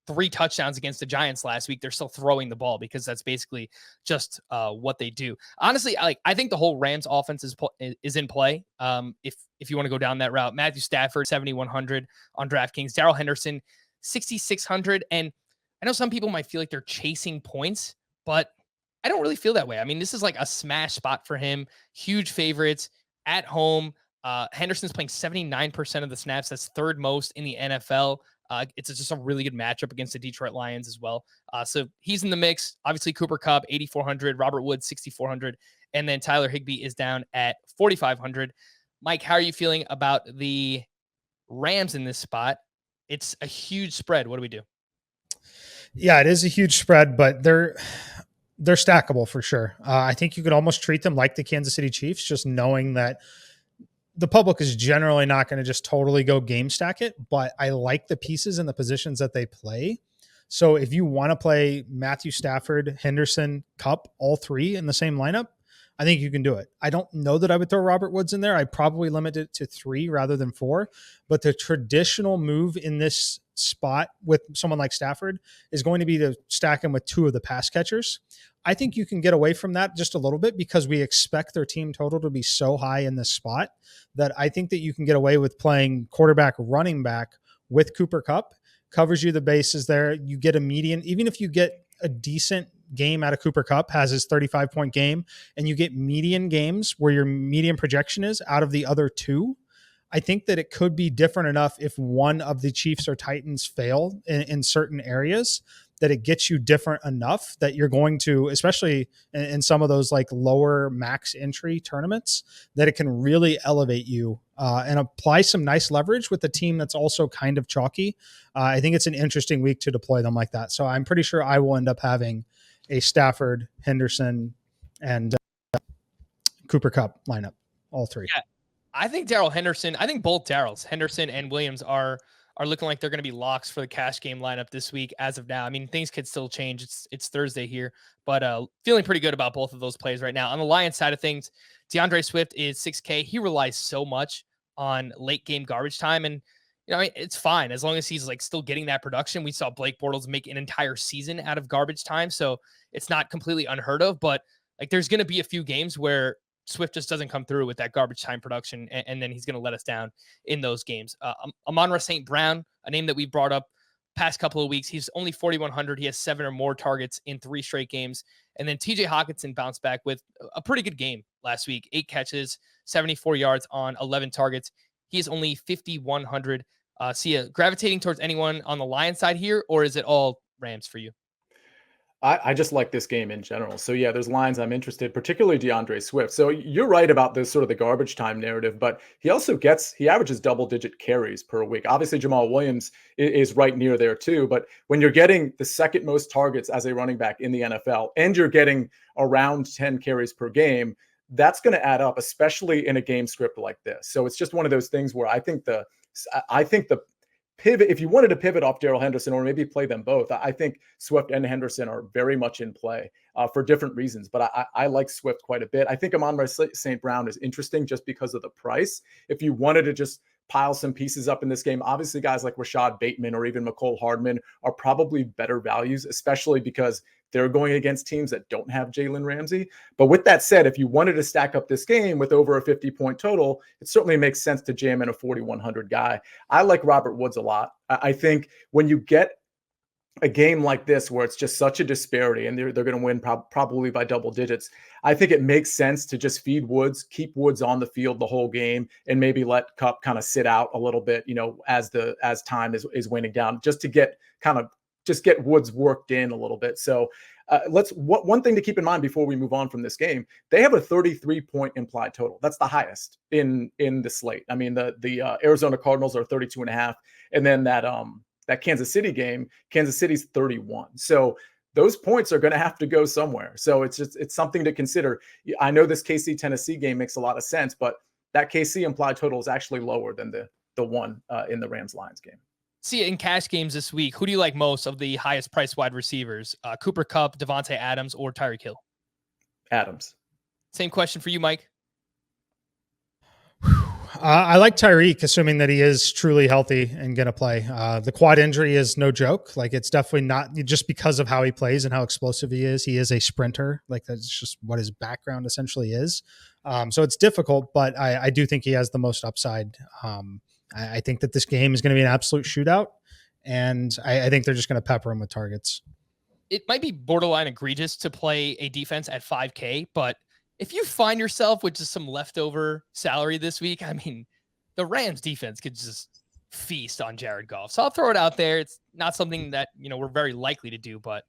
3 touchdowns against the Giants last week, they're still throwing the ball, because that's basically just what they do. Honestly, I think the whole Rams offense is in play. If you want to go down that route, Matthew Stafford 7,100 on DraftKings, Darrell Henderson 6,600, and I know some people might feel like they're chasing points, but I don't really feel that way. I mean, this is like a smash spot for him. Huge favorites at home. Henderson's playing 79% of the snaps. That's 3rd most in the NFL. It's just a really good matchup against the Detroit Lions as well. So he's in the mix. Obviously, Cooper Kupp, 8,400. Robert Woods, 6,400. And then Tyler Higbee is down at 4,500. Mike, how are you feeling about the Rams in this spot? It's a huge spread. What do we do? Yeah, it is a huge spread, but they're stackable for sure. I think you could almost treat them like the Kansas City Chiefs, just knowing that the public is generally not going to just totally go game stack it, but I like the pieces and the positions that they play. So if you want to play Matthew Stafford, Henderson, Kupp, all 3 in the same lineup, I think you can do it. I don't know that I would throw Robert Woods in there. I'd probably limit it to 3 rather than 4, but the traditional move in this spot with someone like Stafford is going to be to stack him with 2 of the pass catchers. I think you can get away from that just a little bit, because we expect their team total to be so high in this spot that I think that you can get away with playing quarterback, running back with Cooper Kupp. Covers you the bases there. You get a median, even if you get a decent game out of Cooper Kupp, has his 35-point game, and you get median games where your median projection is out of the other 2. I think that it could be different enough if one of the Chiefs or Titans fail in certain areas, that it gets you different enough that you're going to, especially in some of those like lower max entry tournaments, that it can really elevate you and apply some nice leverage with a team that's also kind of chalky. I think it's an interesting week to deploy them like that. So I'm pretty sure I will end up having a Stafford, Henderson, and Cooper Kupp lineup, all 3. Yeah, I think Darrell Henderson, I think both Darrells, Henderson and Williams, are looking like they're going to be locks for the cash game lineup this week as of now. I mean, things could still change. It's Thursday here, but feeling pretty good about both of those plays right now. On the Lions side of things, DeAndre Swift is 6K. He relies so much on late game garbage time, and it's fine as long as he's like still getting that production. We saw Blake Bortles make an entire season out of garbage time, so it's not completely unheard of, but like there's going to be a few games where Swift just doesn't come through with that garbage time production, and then he's going to let us down in those games. Amon-Ra St. Brown, a name that we brought up past couple of weeks, he's only 4,100. He has 7 or more targets in 3 straight games. And then TJ Hawkinson bounced back with a pretty good game last week, 8 catches, 74 yards on 11 targets. He is only 5,100. See you gravitating towards anyone on the Lions side here, or is it all Rams for you? I just like this game in general. So yeah, there's lines I'm interested, particularly DeAndre Swift. So you're right about this sort of the garbage time narrative, but he averages double-digit carries per week. Obviously, Jamal Williams is right near there too. But when you're getting the 2nd most targets as a running back in the NFL, and you're getting around 10 carries per game, that's going to add up, especially in a game script like this. So it's just one of those things where I think the pivot, if you wanted to pivot off Darrell Henderson or maybe play them both, I think Swift and Henderson are very much in play for different reasons. But I like Swift quite a bit. I think Amon-Ra St. Brown is interesting just because of the price. If you wanted to just pile some pieces up in this game. Obviously, guys like Rashad Bateman or even McCole Hardman are probably better values, especially because they're going against teams that don't have Jalen Ramsey. But with that said, if you wanted to stack up this game with over a 50-point total, it certainly makes sense to jam in a 4,100 guy. I like Robert Woods a lot. I think when you get a game like this where it's just such a disparity and they're going to win probably by double digits, I think it makes sense to just feed Woods, keep Woods on the field the whole game, and maybe let Kupp kind of sit out a little bit, as time is winding down, just to get Woods worked in a little bit. So one thing to keep in mind before we move on from this game, they have a 33-point implied total. That's the highest in the slate. I mean, the Arizona Cardinals are 32.5, and then that Kansas City game, Kansas City's 31. So those points are going to have to go somewhere. So it's something to consider. I know this KC Tennessee game makes a lot of sense, but that KC implied total is actually lower than the one in the Rams Lions game. See, in cash games this week, who do you like most of the highest priced wide receivers? Cooper Kupp, Devontae Adams, or Tyreek Hill? Adams. Same question for you, Mike. I like Tyreek, assuming that he is truly healthy and going to play. The quad injury is no joke. Like, it's definitely not just because of how he plays and how explosive he is. He is a sprinter. Like, that's just what his background essentially is. So it's difficult, but I do think he has the most upside. I think that this game is going to be an absolute shootout, and I think they're just going to pepper him with targets. It might be borderline egregious to play a defense at 5K, but if you find yourself with just some leftover salary this week, I mean, the Rams defense could just feast on Jared Goff. So I'll throw it out there. It's not something that, we're very likely to do, but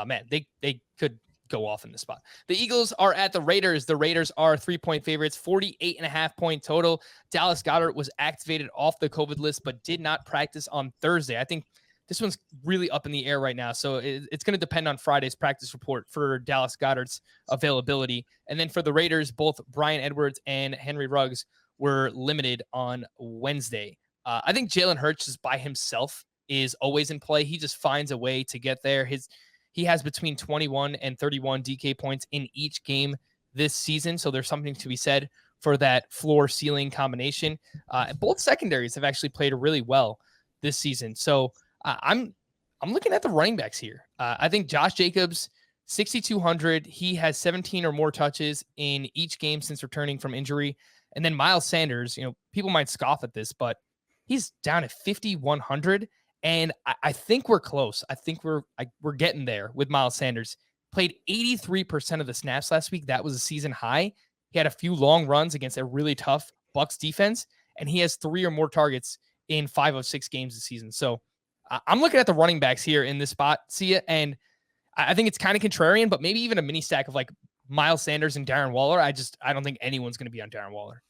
man, they could go off in this spot. The Eagles are at the Raiders. The Raiders are 3-point favorites, 48.5 point total. Dallas Goedert was activated off the COVID list, but did not practice on Thursday. I think this one's really up in the air right now. So it's going to depend on Friday's practice report for Dallas Goedert's availability. And then for the Raiders, both Bryan Edwards and Henry Ruggs were limited on Wednesday. I think Jalen Hurts just by himself is always in play. He just finds a way to get there. He has between 21 and 31 DK points in each game this season. So there's something to be said for that floor ceiling combination. Both secondaries have actually played really well this season. So I'm looking at the running backs here. I think Josh Jacobs, 6,200. He has 17 or more touches in each game since returning from injury. And then Miles Sanders, people might scoff at this, but he's down at 5,100. And I think we're close. I think we're getting there with Miles Sanders. Played 83% of the snaps last week. That was a season high. He had a few long runs against a really tough Bucs defense, and he has 3 or more targets in 5 of 6 games this season. So I'm looking at the running backs here in this spot, see it, and I think it's kind of contrarian, but maybe even a mini stack of like Miles Sanders and Darren Waller. I don't think anyone's going to be on Darren Waller.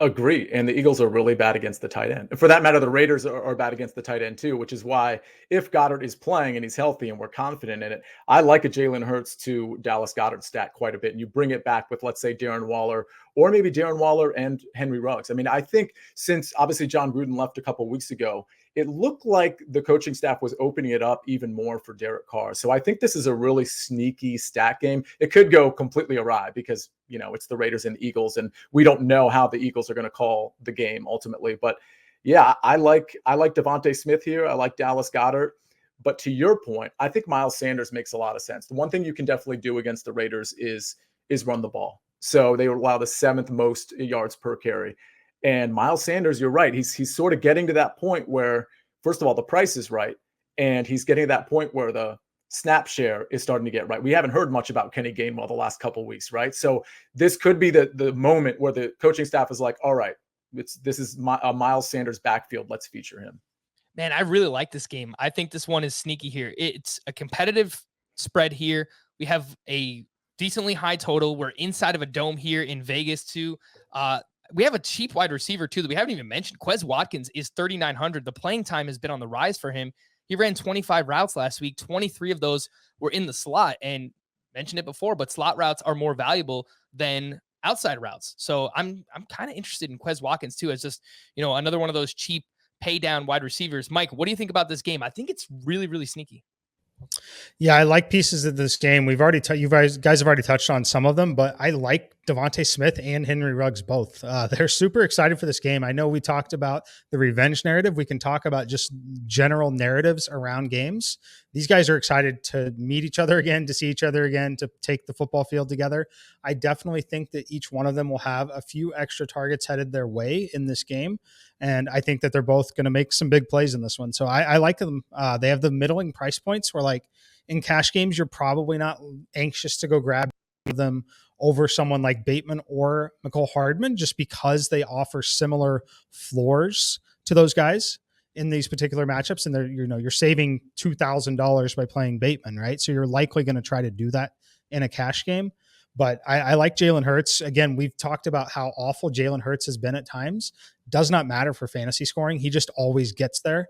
Agree. And the Eagles are really bad against the tight end. And for that matter, the Raiders are bad against the tight end too, which is why if Goddard is playing and he's healthy and we're confident in it, I like a Jalen Hurts to Dallas Goedert stat quite a bit. And you bring it back with, let's say, Darren Waller or maybe Darren Waller and Henry Ruggs. I mean, I think since obviously John Gruden left a couple of weeks ago, it looked like the coaching staff was opening it up even more for Derek Carr. So I think this is a really sneaky stat game. It could go completely awry because, it's the Raiders and the Eagles, and we don't know how the Eagles are going to call the game ultimately. But yeah, I like Devontae Smith here. I like Dallas Goedert. But to your point, I think Miles Sanders makes a lot of sense. The one thing you can definitely do against the Raiders is run the ball. So they allow the 7th most yards per carry. And Miles Sanders, you're right. He's sort of getting to that point where, first of all, the price is right. And he's getting to that point where the snap share is starting to get right. We haven't heard much about Kenny Gainwell the last couple of weeks, right? So this could be the moment where the coaching staff is like, all right, this is a Miles Sanders backfield. Let's feature him. Man, I really like this game. I think this one is sneaky here. It's a competitive spread here. We have a decently high total. We're inside of a dome here in Vegas too. We have a cheap wide receiver too that we haven't even mentioned. Quez Watkins is 3,900. The playing time has been on the rise for him. He ran 25 routes last week. 23 of those were in the slot, and mentioned it before, but slot routes are more valuable than outside routes. So I'm kind of interested in Quez Watkins too, as just, another one of those cheap pay down wide receivers. Mike, what do you think about this game? I think it's really, really sneaky. Yeah, I like pieces of this game. We've already you guys have already touched on some of them, but I like Devontae Smith and Henry Ruggs both. They're super excited for this game. I know we talked about the revenge narrative. We can talk about just general narratives around games. These guys are excited to meet each other again, to see each other again, to take the football field together. I definitely think that each one of them will have a few extra targets headed their way in this game. And I think that they're both going to make some big plays in this one. So I like them. They have the middling price points where, like, in cash games, you're probably not anxious to go grab them over someone like Bateman or McCole Hardman, just because they offer similar floors to those guys in these particular matchups. And they're, you're saving $2,000 by playing Bateman, right? So you're likely going to try to do that in a cash game. But I like Jalen Hurts. Again, we've talked about how awful Jalen Hurts has been at times. Does not matter for fantasy scoring. He just always gets there.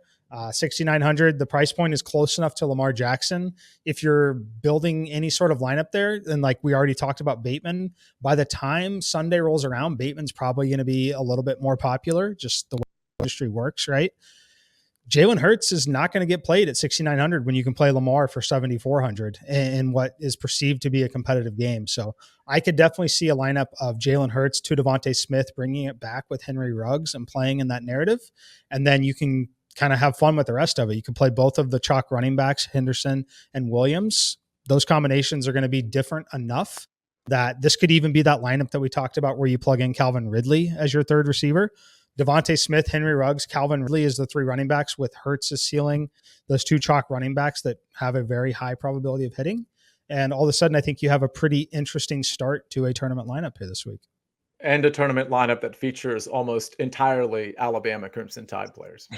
6,900. The price point is close enough to Lamar Jackson. If you're building any sort of lineup there, then, like we already talked about Bateman, by the time Sunday rolls around, Bateman's probably going to be a little bit more popular, just the way the industry works, right? Jalen Hurts is not going to get played at 6,900 when you can play Lamar for 7,400 in what is perceived to be a competitive game. So I could definitely see a lineup of Jalen Hurts to Devontae Smith, bringing it back with Henry Ruggs and playing in that narrative. And then you can kind of have fun with the rest of it. You can play both of the chalk running backs, Henderson and Williams. Those combinations are going to be different enough that this could even be that lineup that we talked about where you plug in Calvin Ridley as your third receiver. Devontae Smith, Henry Ruggs, Calvin Ridley is the three running backs, with Hurts as ceiling, those two chalk running backs that have a very high probability of hitting. And all of a sudden, I think you have a pretty interesting start to a tournament lineup here this week. And a tournament lineup that features almost entirely Alabama Crimson Tide players.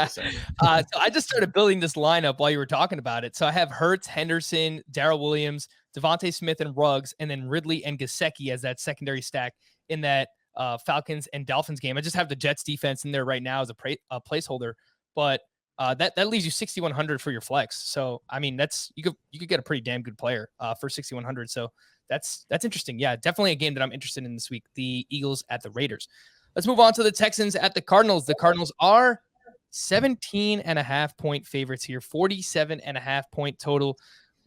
So I just started building this lineup while you were talking about it. So I have Hurts, Henderson, Darrell Williams, Devontae Smith, and Ruggs, and then Ridley and Gesicki as that secondary stack in that Falcons and Dolphins game. I just have the Jets defense in there right now as a placeholder, but that leaves you 6,100 for your flex. So I mean, you could get a pretty damn good player for 6,100. So that's interesting. Yeah, definitely a game that I'm interested in this week. The Eagles at the Raiders. Let's move on to the Texans at the Cardinals. The Cardinals are 17.5 point favorites here, 47.5 point total.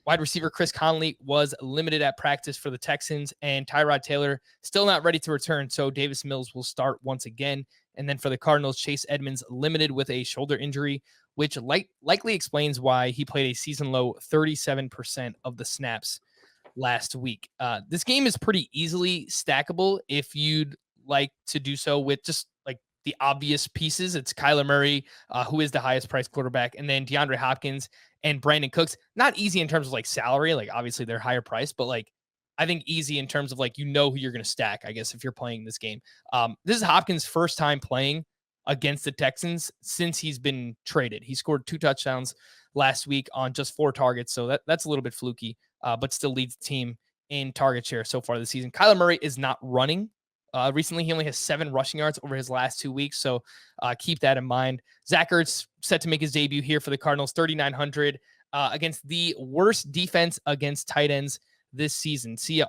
Wide receiver Chris Conley was limited at practice for the Texans, and Tyrod Taylor still not ready to return, so Davis Mills will start once again. And then for the Cardinals, Chase Edmonds limited with a shoulder injury, which likely explains why he played a season-low 37% of the snaps last week. This game is pretty easily stackable if you'd like to do so with just like the obvious pieces. It's Kyler Murray, who is the highest priced quarterback, and then DeAndre Hopkins and Brandon Cooks. Not easy in terms of like salary, like obviously they're higher priced, but like I think easy in terms of like, who you're going to stack, I guess, if you're playing this game. This is Hopkins' first time playing against the Texans since he's been traded. He scored 2 touchdowns last week on just 4 targets, so that's a little bit fluky, but still leads the team in target share so far this season. Kyler Murray is not running. Recently, he only has 7 rushing yards over his last 2 weeks, so keep that in mind. Zach Ertz set to make his debut here for the Cardinals, 3,900 against the worst defense against tight ends this season. Sia,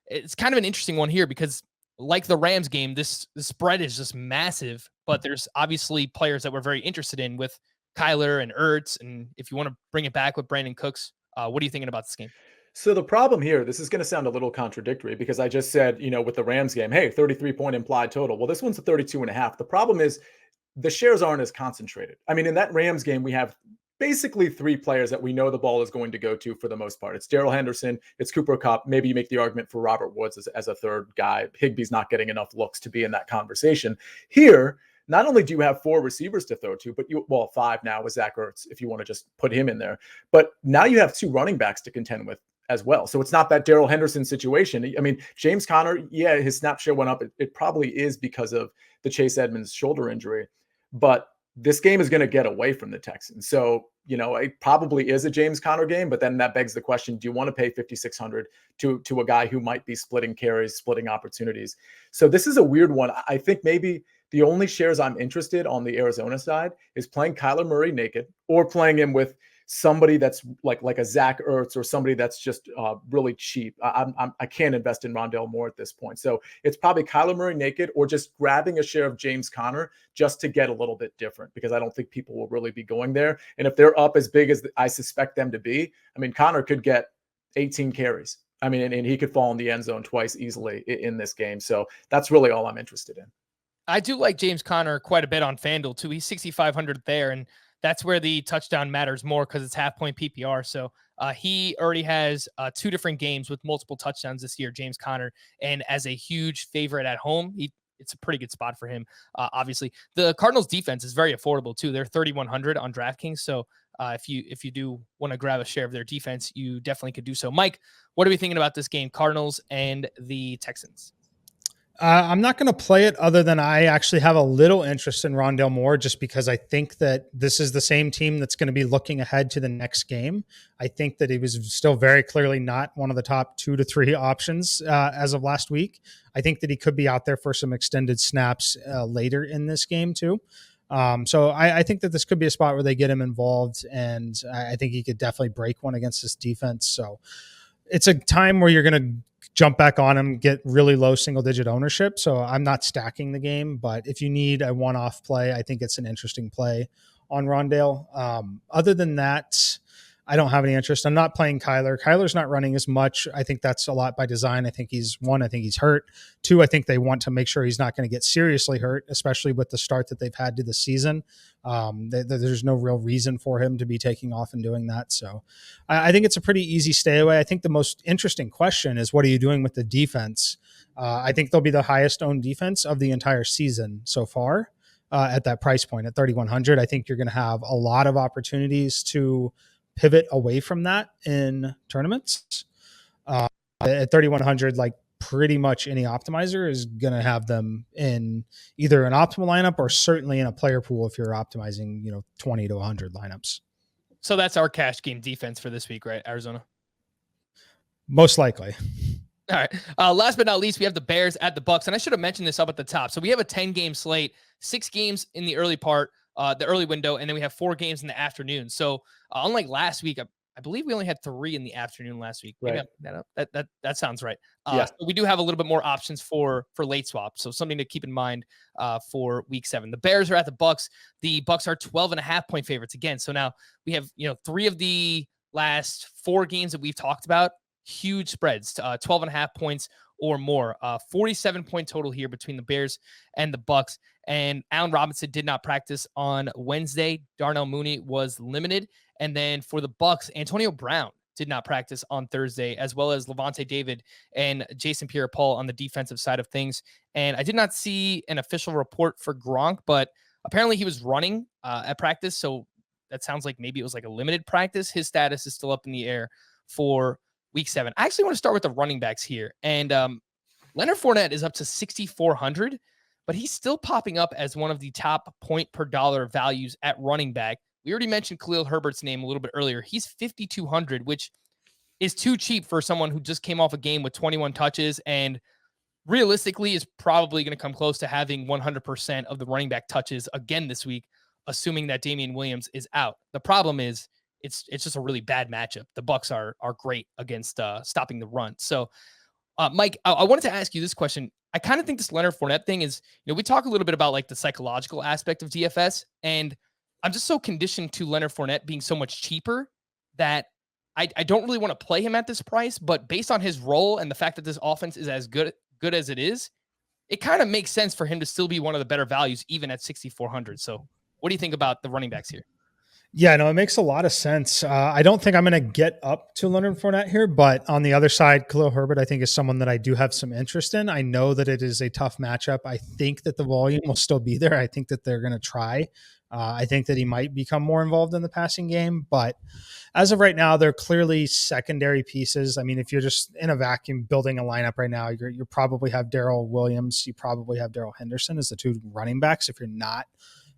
it's kind of an interesting one here because like the Rams game, the spread is just massive, but there's obviously players that we're very interested in with Kyler and Ertz, and if you want to bring it back with Brandon Cooks, what are you thinking about this game? So the problem here, this is going to sound a little contradictory because I just said, with the Rams game, hey, 33-point implied total. Well, this one's a 32.5. The problem is the shares aren't as concentrated. I mean, in that Rams game, we have basically 3 players that we know the ball is going to go to for the most part. It's Darrell Henderson, it's Cooper Kupp. Maybe you make the argument for Robert Woods as a third guy. Higbee's not getting enough looks to be in that conversation. Here, not only do you have 4 receivers to throw to, but 5 now with Zach Ertz, if you want to just put him in there. But now you have 2 running backs to contend with as well. So it's not that Darrell Henderson situation. I mean, James Conner, yeah, his snap share went up. It probably is because of the Chase Edmonds shoulder injury, but this game is going to get away from the Texans. So, it probably is a James Conner game, but then that begs the question, do you want to pay $5,600 to a guy who might be splitting carries, splitting opportunities? So this is a weird one. I think maybe the only shares I'm interested on the Arizona side is playing Kyler Murray naked or playing him with somebody that's like a Zach Ertz or somebody that's just really cheap. I can't invest in Rondale Moore at this point. So it's probably Kyler Murray naked or just grabbing a share of James Conner just to get a little bit different because I don't think people will really be going there. And if they're up as big as I suspect them to be, I mean, Conner could get 18 carries I mean, and he could fall in the end zone twice easily in this game. So that's really all I'm interested in. I do like James Conner quite a bit on FanDuel too. He's 6,500 there, and that's where the touchdown matters more because it's half point PPR. So he already has 2 different games with multiple touchdowns this year, James Conner, and as a huge favorite at home, it's a pretty good spot for him. Obviously, the Cardinals defense is very affordable too. They're 3,100 on DraftKings. So if you do want to grab a share of their defense, you definitely could do so. Mike, what are we thinking about this game, Cardinals and the Texans? I'm not going to play it other than I actually have a little interest in Rondale Moore just because I think that this is the same team that's going to be looking ahead to the next game. I think that he was still very clearly not one of the top 2 to 3 options as of last week. I think that he could be out there for some extended snaps later in this game too. So I think that this could be a spot where they get him involved, and I think he could definitely break one against this defense. So it's a time where you're going to jump back on him, get really low single-digit ownership. So I'm not stacking the game, but if you need a one-off play, I think it's an interesting play on Rondale. Other than that, I don't have any interest. I'm not playing Kyler. Kyler's not running as much. I think that's a lot by design. I think he's hurt. 2, I think they want to make sure he's not going to get seriously hurt, especially with the start that they've had to the season. There's no real reason for him to be taking off and doing that. So I think it's a pretty easy stay away. I think the most interesting question is, what are you doing with the defense? I think they'll be the highest owned defense of the entire season so far at that price point at 3,100. I think you're going to have a lot of opportunities to pivot away from that in tournaments. At 3,100, like pretty much any optimizer is going to have them in either an optimal lineup or certainly in a player pool if you're optimizing, 20 to 100 lineups. So that's our cash game defense for this week, right? Arizona? Most likely. All right. Last but not least, we have the Bears at the Bucks. And I should have mentioned this up at the top. So we have a 10-game slate, 6 games in the early part, the early window, and then we have 4 games in the afternoon. So unlike last week, I believe we only had 3 in the afternoon last week. Maybe Right. That sounds right. Yeah. So we do have a little bit more options for late swap. So something to keep in mind for week 7. The Bears are at the Bucks. The Bucks are 12.5 point favorites again. So now we have, 3 of the last 4 games that we've talked about, huge spreads, 12.5 points or more. 47 point total here between the Bears and the Bucks. And Allen Robinson did not practice on Wednesday. Darnell Mooney was limited. And then for the Bucks, Antonio Brown did not practice on Thursday, as well as Levante David and Jason Pierre-Paul on the defensive side of things. And I did not see an official report for Gronk, but apparently he was running at practice. So that sounds like maybe it was like a limited practice. His status is still up in the air for week 7. I actually want to start with the running backs here. And Leonard Fournette is up to 6,400, but he's still popping up as one of the top point per dollar values at running back. We already mentioned Khalil Herbert's name a little bit earlier. He's 5,200, which is too cheap for someone who just came off a game with 21 touches and realistically is probably going to come close to having 100% of the running back touches again this week, assuming that Damian Williams is out. The problem is it's just a really bad matchup. The Bucks are great against stopping the run. So, Mike, I wanted to ask you this question. I kind of think this Leonard Fournette thing is, we talk a little bit about like the psychological aspect of DFS, and I'm just so conditioned to Leonard Fournette being so much cheaper that I don't really want to play him at this price. But based on his role and the fact that this offense is as good as it is, it kind of makes sense for him to still be one of the better values, even at 6,400. So what do you think about the running backs here? Yeah, no, it makes a lot of sense. I don't think I'm going to get up to Leonard Fournette here, but on the other side, Khalil Herbert, I think, is someone that I do have some interest in. I know that it is a tough matchup. I think that the volume will still be there. I think that they're going to try. I think that he might become more involved in the passing game, but as of right now, they're clearly secondary pieces. I mean, if you're just in a vacuum building a lineup right now, you probably have Darrell Williams. You probably have Darrell Henderson as the 2 running backs if you're not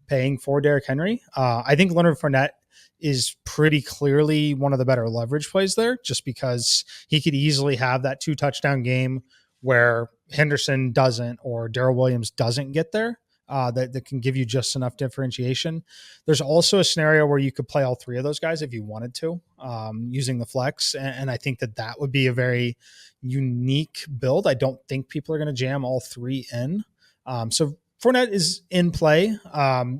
paying for Derrick Henry. I think Leonard Fournette is pretty clearly one of the better leverage plays there, just because he could easily have that 2 touchdown game where Henderson doesn't or Darrell Williams doesn't get there. That can give you just enough differentiation. There's also a scenario where you could play all 3 of those guys if you wanted to, using the flex. And I think that would be a very unique build. I don't think people are going to jam all 3 in. So Fournette is in play.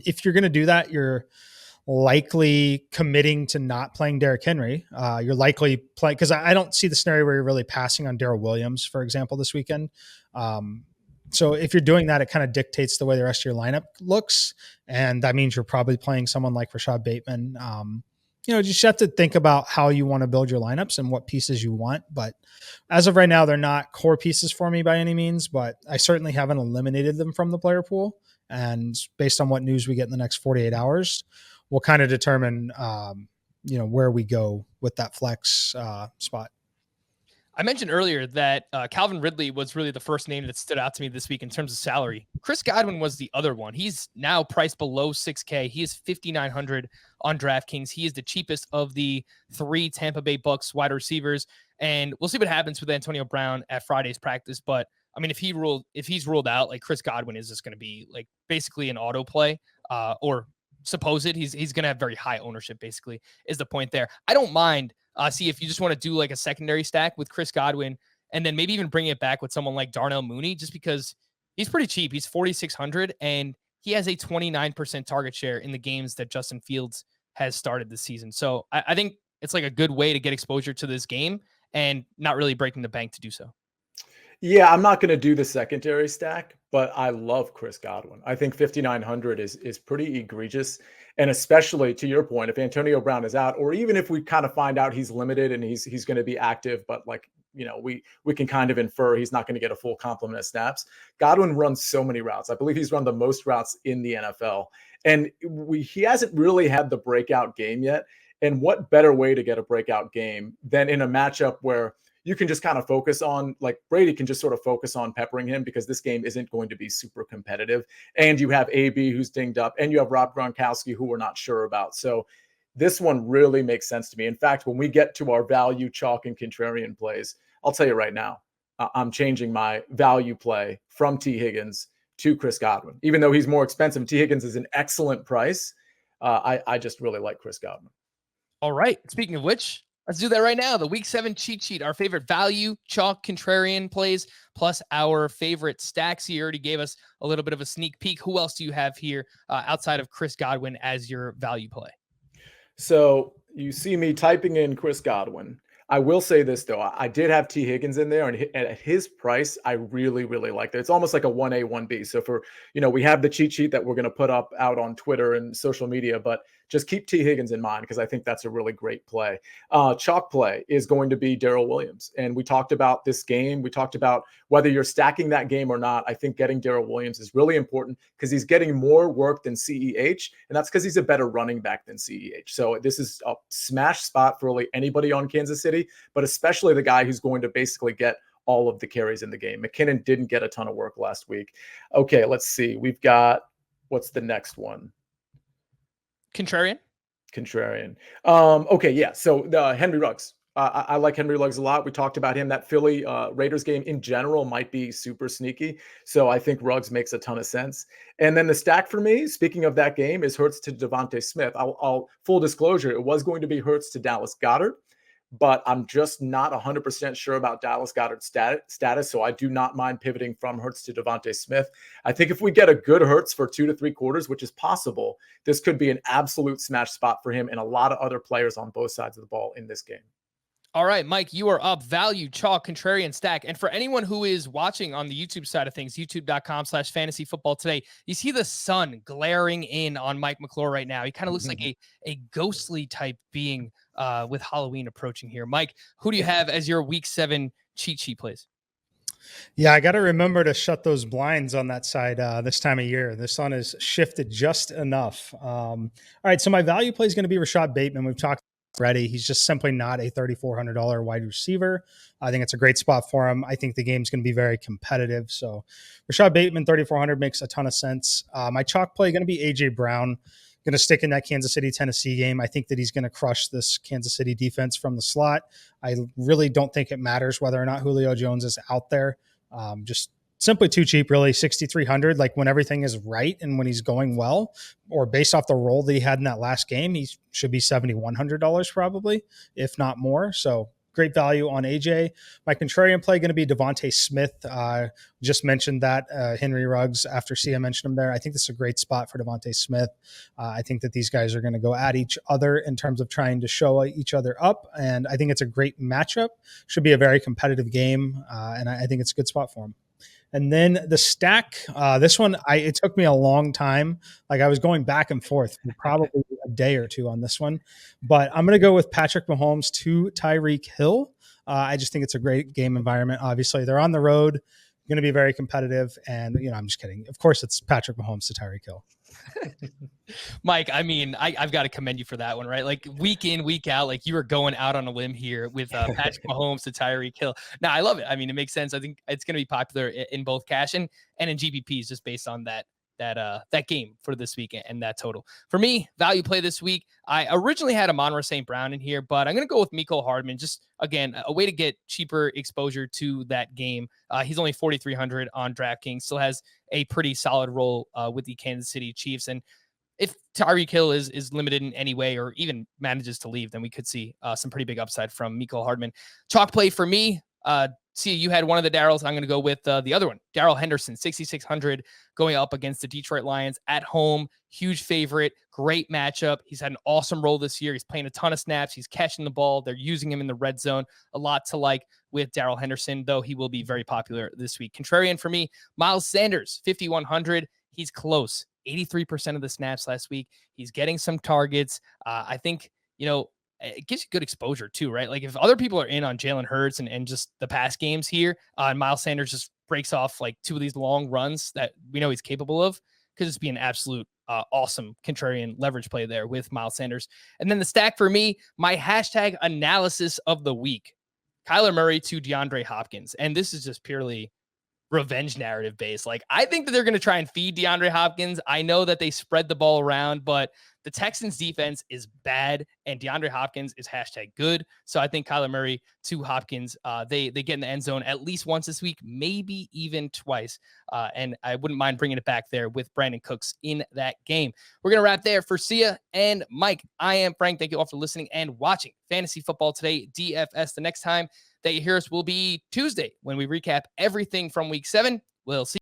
If you're going to do that, you're likely committing to not playing Derrick Henry. You're likely playing, because I don't see the scenario where you're really passing on Darrell Williams, for example, this weekend. So if you're doing that, it kind of dictates the way the rest of your lineup looks. And that means you're probably playing someone like Rashad Bateman. Just have to think about how you want to build your lineups and what pieces you want. But as of right now, they're not core pieces for me by any means, but I certainly haven't eliminated them from the player pool. And based on what news we get in the next 48 hours, we'll kind of determine, where we go with that flex spot. I mentioned earlier that Calvin Ridley was really the first name that stood out to me this week in terms of salary. Chris Godwin was the other one. He's now priced below $6K. He is $5,900 on DraftKings. He is the cheapest of the 3 Tampa Bay Bucks wide receivers. And we'll see what happens with Antonio Brown at Friday's practice. But I mean, if he's ruled out, like Chris Godwin is just going to be like basically an auto play, or supposed he's going to have very high ownership, basically, is the point there. I don't mind. See if you just want to do like a secondary stack with Chris Godwin and then maybe even bring it back with someone like Darnell Mooney, just because he's pretty cheap. He's 4,600 and he has a 29% target share in the games that Justin Fields has started this season. So I think it's like a good way to get exposure to this game and not really breaking the bank to do so. Yeah, I'm not going to do the secondary stack, but I love Chris Godwin. I think 5,900 is pretty egregious. And especially to your point, if Antonio Brown is out, or even if we kind of find out he's limited and he's going to be active, but like, we can kind of infer he's not going to get a full complement of snaps. Godwin runs so many routes. I believe he's run the most routes in the NFL. And he hasn't really had the breakout game yet. And what better way to get a breakout game than in a matchup where you can just kind of focus on, like Brady can just sort of focus on peppering him, because this game isn't going to be super competitive. And you have AB who's dinged up, and you have Rob Gronkowski who we're not sure about. So this one really makes sense to me. In fact, when we get to our value chalk and contrarian plays, I'll tell you right now, I'm changing my value play from T. Higgins to Chris Godwin. Even though he's more expensive, T. Higgins is an excellent price. I just really like Chris Godwin. All right. Speaking of which, let's do that right now. The Week 7 cheat sheet, our favorite value, chalk, contrarian plays, plus our favorite stacks. He already gave us a little bit of a sneak peek. Who else do you have here outside of Chris Godwin as your value play? So you see me typing in Chris Godwin. I will say this, though. I did have T. Higgins in there, and at his price, I really, really like that. It's almost like a 1A, 1B. So we have the cheat sheet that we're going to put up out on Twitter and social media, but just keep T. Higgins in mind, because I think that's a really great play. Chalk play is going to be Darrell Williams. And we talked about this game. We talked about whether you're stacking that game or not. I think getting Darrell Williams is really important, because he's getting more work than CEH. And that's because he's a better running back than CEH. So this is a smash spot for really anybody on Kansas City, but especially the guy who's going to basically get all of the carries in the game. McKinnon didn't get a ton of work last week. Okay, let's see. We've got, what's the next one? Contrarian. Okay, yeah. So Henry Ruggs. I like Henry Ruggs a lot. We talked about him. That Philly Raiders game in general might be super sneaky. So I think Ruggs makes a ton of sense. And then the stack for me, speaking of that game, is Hurts to Devontae Smith. I'll full disclosure, it was going to be Hurts to Dallas Goedert, but I'm just not 100% sure about Dallas Goedert's status. So I do not mind pivoting from Hurts to Devontae Smith. I think if we get a good Hurts for 2 to 3 quarters, which is possible, this could be an absolute smash spot for him and a lot of other players on both sides of the ball in this game. All right, Mike, you are up. Value, chalk, contrarian, stack. And for anyone who is watching on the YouTube side of things, youtube.com/fantasyfootball today, you see the sun glaring in on Mike McClure right now. He kind of looks like a ghostly type being with Halloween approaching here. Mike, who do you have as your Week 7 cheat sheet plays? Yeah, I got to remember to shut those blinds on that side this time of year. The sun has shifted just enough. All right, so my value play is going to be Rashad Bateman. We've talked already. He's just simply not a $3,400 wide receiver. I think it's a great spot for him. I think the game's going to be very competitive. So Rashad Bateman, 3,400 makes a ton of sense. My chalk play going to be A.J. Brown. Going to stick in that Kansas City, Tennessee game. I think that he's going to crush this Kansas City defense from the slot. I really don't think it matters whether or not Julio Jones is out there. Just simply too cheap, really. 6,300. Like when everything is right and when he's going well, or based off the role that he had in that last game, he should be $7,100 probably, if not more. So great value on AJ. My contrarian play going to be Devontae Smith. Just mentioned that Henry Ruggs after Sia mentioned him there. I think this is a great spot for Devontae Smith. I think that these guys are going to go at each other in terms of trying to show each other up. And I think it's a great matchup. Should be a very competitive game. And I think it's a good spot for him. And then the stack, this one, it took me a long time. Like I was going back and forth for probably a day or two on this one, but I'm going to go with Patrick Mahomes to Tyreek Hill. I just think it's a great game environment. Obviously they're on the road, going to be very competitive. And, I'm just kidding. Of course it's Patrick Mahomes to Tyreek Hill. Mike, I mean, I've got to commend you for that one, right? Like week in, week out, like you were going out on a limb here with Patrick Mahomes to Tyreek Hill. Now, I love it. I mean, it makes sense. I think it's going to be popular in both cash and in GPPs just based on that game for this week and that total. For me, value play this week, I originally had Amon-Ra St. Brown in here, but I'm going to go with Mecole Hardman. Just, again, a way to get cheaper exposure to that game. He's only 4,300 on DraftKings, still has a pretty solid role with the Kansas City Chiefs. And if Tyreek Hill is limited in any way or even manages to leave, then we could see some pretty big upside from Mecole Hardman. Chalk play for me, see, you had one of the Darryls. I'm going to go with the other one, Darrell Henderson, 6,600, going up against the Detroit Lions at home. Huge favorite, great matchup. He's had an awesome role this year. He's playing a ton of snaps. He's catching the ball. They're using him in the red zone. A lot to like with Darrell Henderson, though he will be very popular this week. Contrarian for me, Miles Sanders, 5,100. He's close. 83% of the snaps last week. He's getting some targets. I think, it gives you good exposure too, right? Like if other people are in on Jalen Hurts and just the past games here, and Miles Sanders just breaks off like two of these long runs that we know he's capable of, could just be an absolute awesome contrarian leverage play there with Miles Sanders. And then the stack for me, my hashtag analysis of the week, Kyler Murray to DeAndre Hopkins. And this is just purely revenge narrative based. Like I think that they're going to try and feed DeAndre Hopkins. I know that they spread the ball around, but the Texans defense is bad and DeAndre Hopkins is hashtag good. So I think Kyler Murray to Hopkins, they get in the end zone at least once this week, maybe even twice. And I wouldn't mind bringing it back there with Brandon Cooks in that game. We're going to wrap there for Sia and Mike. I am Frank. Thank you all for listening and watching Fantasy Football Today DFS. The next time that you hear us will be Tuesday when we recap everything from week 7. We'll see